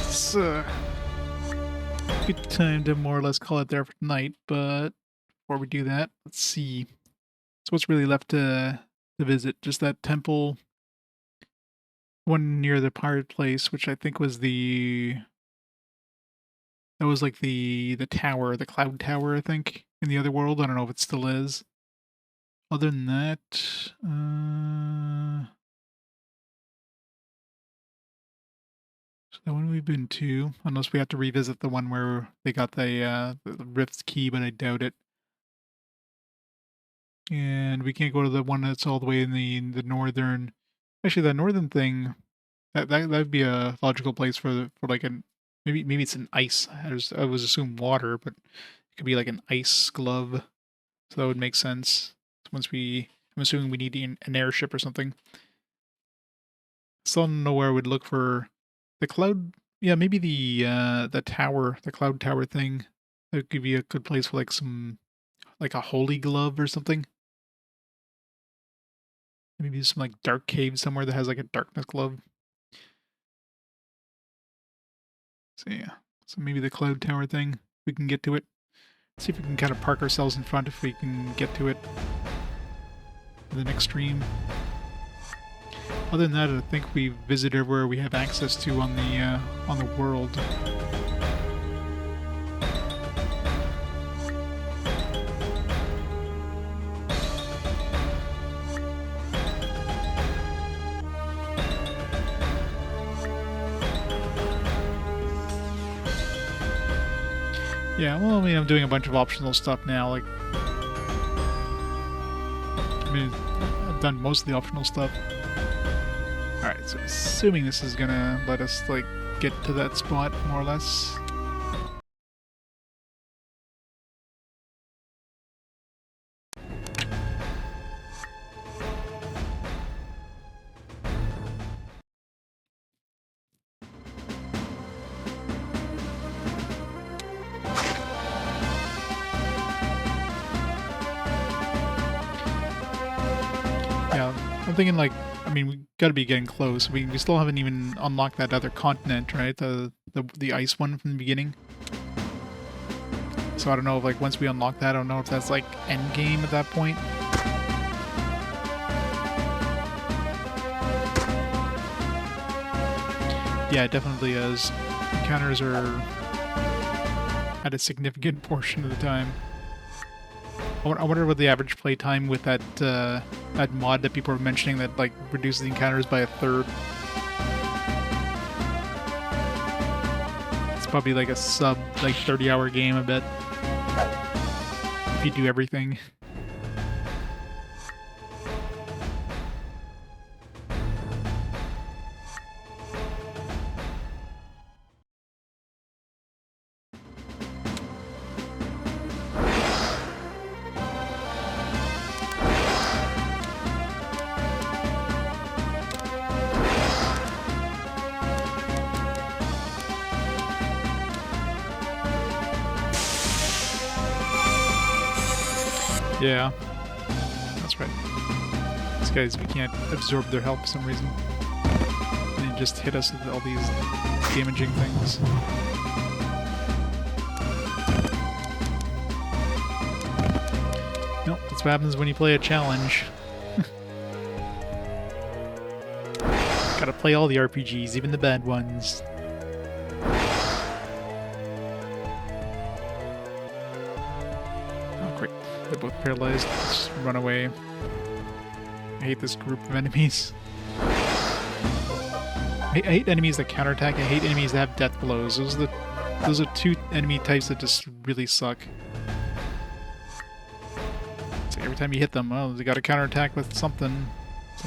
So, it's good time to more or less call it there for tonight, but before we do that, let's see. So what's really left to visit? Just that temple, one near the pirate place, which I think was that was like the tower, the cloud tower, I think, in the other world. I don't know if it still is. Other than that, so that one we've been to, unless we have to revisit the one where they got the rift's key, but I doubt it. And we can't go to the one that's all the way in the northern. Actually, that northern thing, that'd be a logical place for like an maybe it's an ice. I was assume water, but it could be like an ice glove. So that would make sense. Once I'm assuming we need an airship or something. Still don't know where I would look for the cloud. Yeah, maybe the tower, the cloud tower thing. That would give you a good place for like some like a holy glove or something. maybe some like dark cave somewhere that has like a darkness glove. So yeah, so maybe the cloud tower thing, we can get to it. See if we can kind of park ourselves in front if we can get to it in the next stream. Other than that, I think we visited everywhere we have access to on the world. Yeah, well, I mean, I'm doing a bunch of optional stuff now. Like, I mean, I've done most of the optional stuff. Alright, so assuming this is gonna let us, like, get to that spot, more or less. Yeah, I'm thinking, like, I mean, we gotta be getting close. We still haven't even unlocked that other continent, right? The ice one from the beginning. So I don't know if, like, once we unlock that, I don't know if that's, like, end game at that point. Yeah, it definitely is. Encounters are at a significant portion of the time. I wonder what the average play time with that that mod that people are mentioning that like reduces the encounters by a third. It's probably like a sub 30-hour game, I bet. If you do everything. Yeah, that's right. These guys, we can't absorb their health for some reason. And they just hit us with all these damaging things. Nope, that's what happens when you play a challenge. Gotta play all the RPGs, even the bad ones. They're both paralyzed. Just run away. I hate this group of enemies. I hate enemies that counterattack. I hate enemies that have death blows. Those are two enemy types that just really suck. So every time you hit them, oh, they got to counterattack with something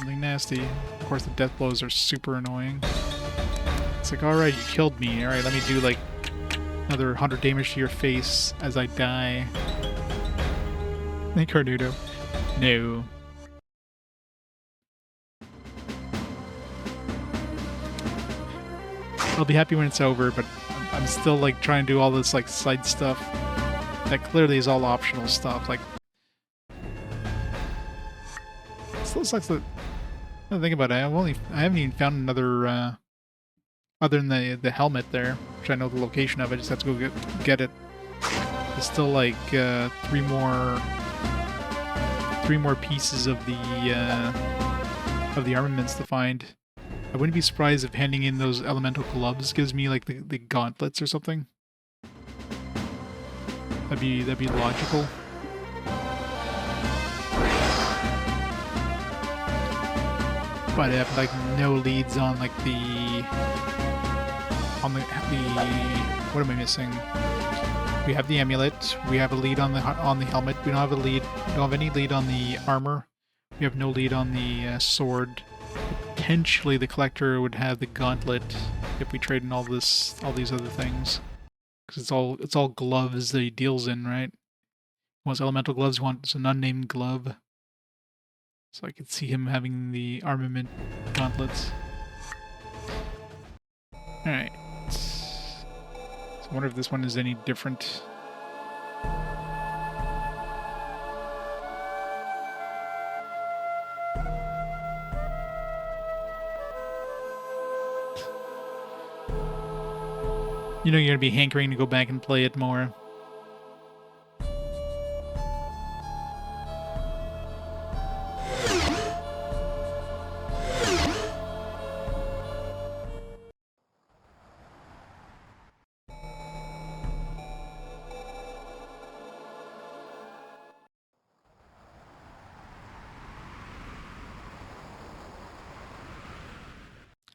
nasty. Of course, the death blows are super annoying. It's like, all right, you killed me. All right, let me do like another 100 damage to your face as I die. Hey, Carnudo. No. I'll be happy when it's over, but I'm still like trying to do all this like side stuff that clearly is all optional stuff. Like, it still sucks that. I think about it. I haven't even found another other than the helmet there, which I know the location of. I just have to go get it. There's still like three more pieces of the armaments to find. I wouldn't be surprised if handing in those elemental gloves gives me like the gauntlets or something. That'd be logical. But I have like no leads on like the what am I missing? We have the amulet. We have a lead on the helmet. We don't have a lead. We don't have any lead on the armor. We have no lead on the sword. Potentially, the collector would have the gauntlet if we trade in all these other things, because it's all gloves that he deals in, right? He wants elemental gloves. He wants an unnamed glove. So I could see him having the armament gauntlets. All right. I wonder if this one is any different. You know you're gonna be hankering to go back and play it more.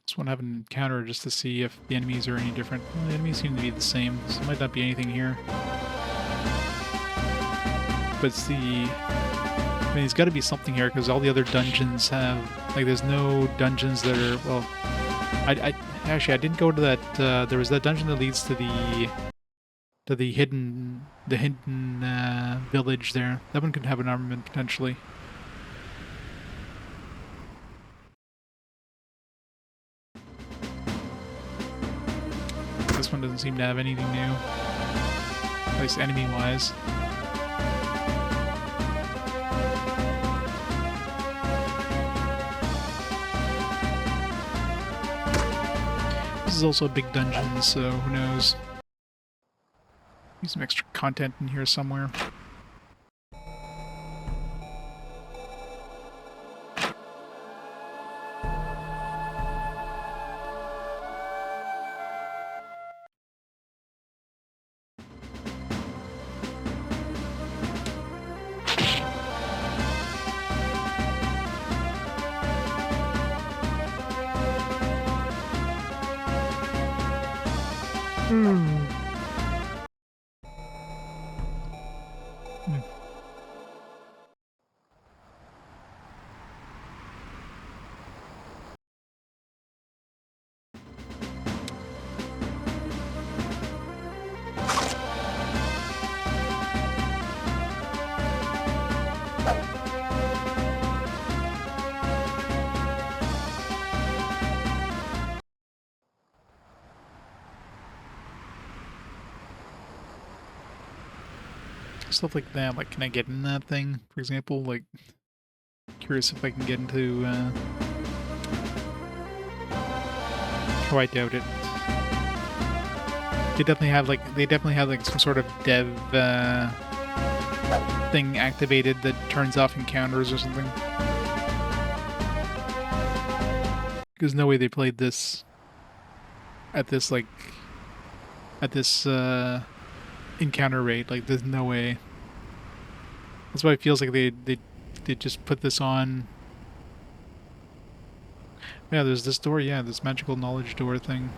Just want to have an encounter just to see if the enemies are any different. Well, the enemies seem to be the same, so there might not be anything here. But it's the... I mean, there's got to be something here, because all the other dungeons have... Like, there's no dungeons that are... Well, actually, I didn't go to that... there was that dungeon that leads to the hidden village there. That one could have an armament, potentially. This one doesn't seem to have anything new, at least enemy-wise. This is also a big dungeon, so who knows. Need some extra content in here somewhere. Stuff like that, like, can I get in that thing, for example? Like, curious if I can get into, oh, I doubt it. They definitely have, like, some sort of dev, thing activated that turns off encounters or something. There's no way they played this at this, like, encounter rate. Like, there's no way. That's why it feels like they just put this on. Yeah, there's this door. Yeah, this magical knowledge door thing.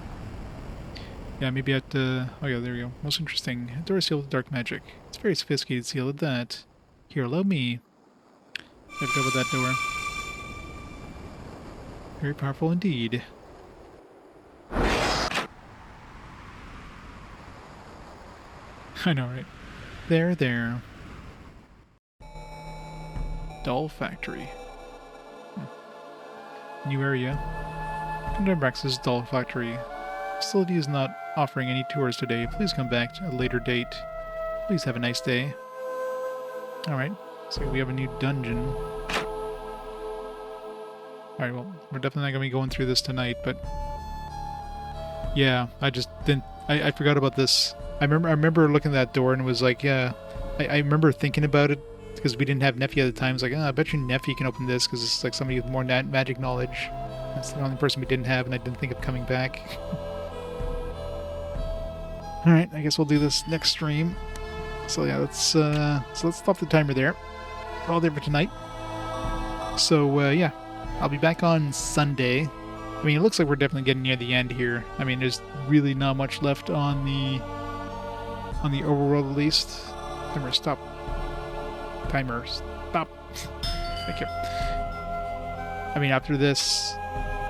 Yeah, maybe at oh yeah, there we go. Most interesting. A door sealed with dark magic. It's a very sophisticated seal at that. Here, allow me. I have to go with that door. Very powerful indeed. I know, right? There. Doll Factory. New area. Condembrax's Doll Factory. Facility is not offering any tours today. Please come back at a later date. Please have a nice day. Alright, so we have a new dungeon. Alright, well, we're definitely not going to be going through this tonight, but... Yeah, I just didn't... I forgot about this. I remember looking at that door and it was like, yeah... I remember thinking about it, because we didn't have Neffy at the time. I was like, I bet you Neffy can open this, because it's like somebody with more magic knowledge. That's the only person we didn't have, and I didn't think of coming back. Alright, I guess we'll do this next stream. So yeah, let's stop the timer there. We're all there for tonight. So yeah, I'll be back on Sunday. I mean, it looks like we're definitely getting near the end here. I mean, there's really not much left on the overworld, at least. Timer, stop. Timer, stop. Thank you. I mean, after this,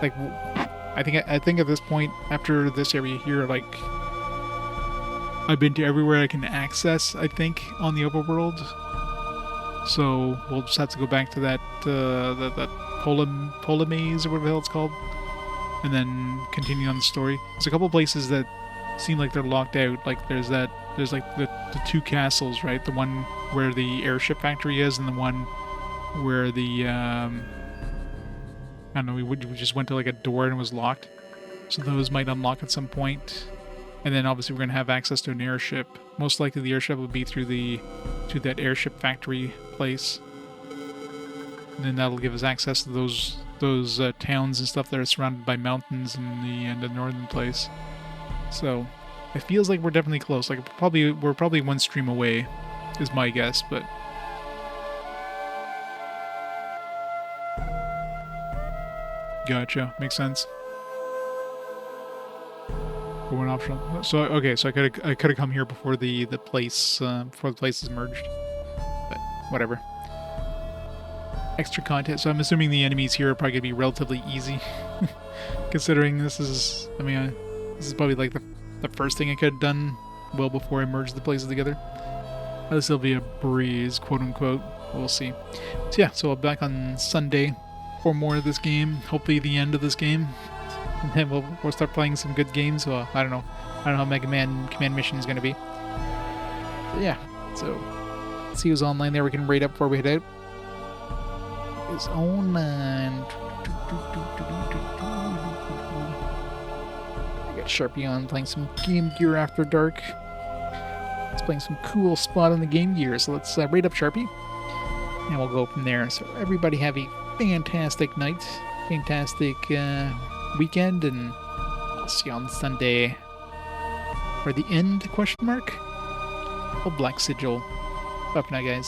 like, I think at this point, after this area here, like, I've been to everywhere I can access, I think, on the overworld. So we'll just have to go back to that that Polemaze or whatever the hell it's called, and then continue on the story. There's a couple places that seem like they're locked out. Like there's like the two castles, right? The one where the airship factory is, and the one where the I don't know. We just went to like a door and it was locked. So those might unlock at some point. And then obviously we're going to have access to an airship. Most likely the airship will be through to that airship factory place. And then that'll give us access to those towns and stuff that are surrounded by mountains in the northern place. So it feels like we're definitely close. Like we're probably one stream away, is my guess. But gotcha, makes sense. For one option. So okay, so I could have come here before the place is merged. But whatever. Extra content. So I'm assuming the enemies here are probably gonna be relatively easy, considering this is. I mean, this is probably like the first thing I could have done well before I merged the places together. This will be a breeze, quote unquote. We'll see. So yeah, so I'll be back on Sunday for more of this game. Hopefully the end of this game, and then we'll start playing some good games. Well, I don't know how Mega Man Command Mission is gonna be. But yeah, so see who's online there. We can rate up before we head out. Is online. I got Sharpie on playing some Game Gear After Dark. It's playing some cool spot on the Game Gear, so let's rate up Sharpie, and we'll go from there. So everybody have a fantastic night, fantastic weekend, and I'll see you on Sunday for the end, question mark, of Black Sigil. Bye for now, guys.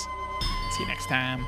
See you next time.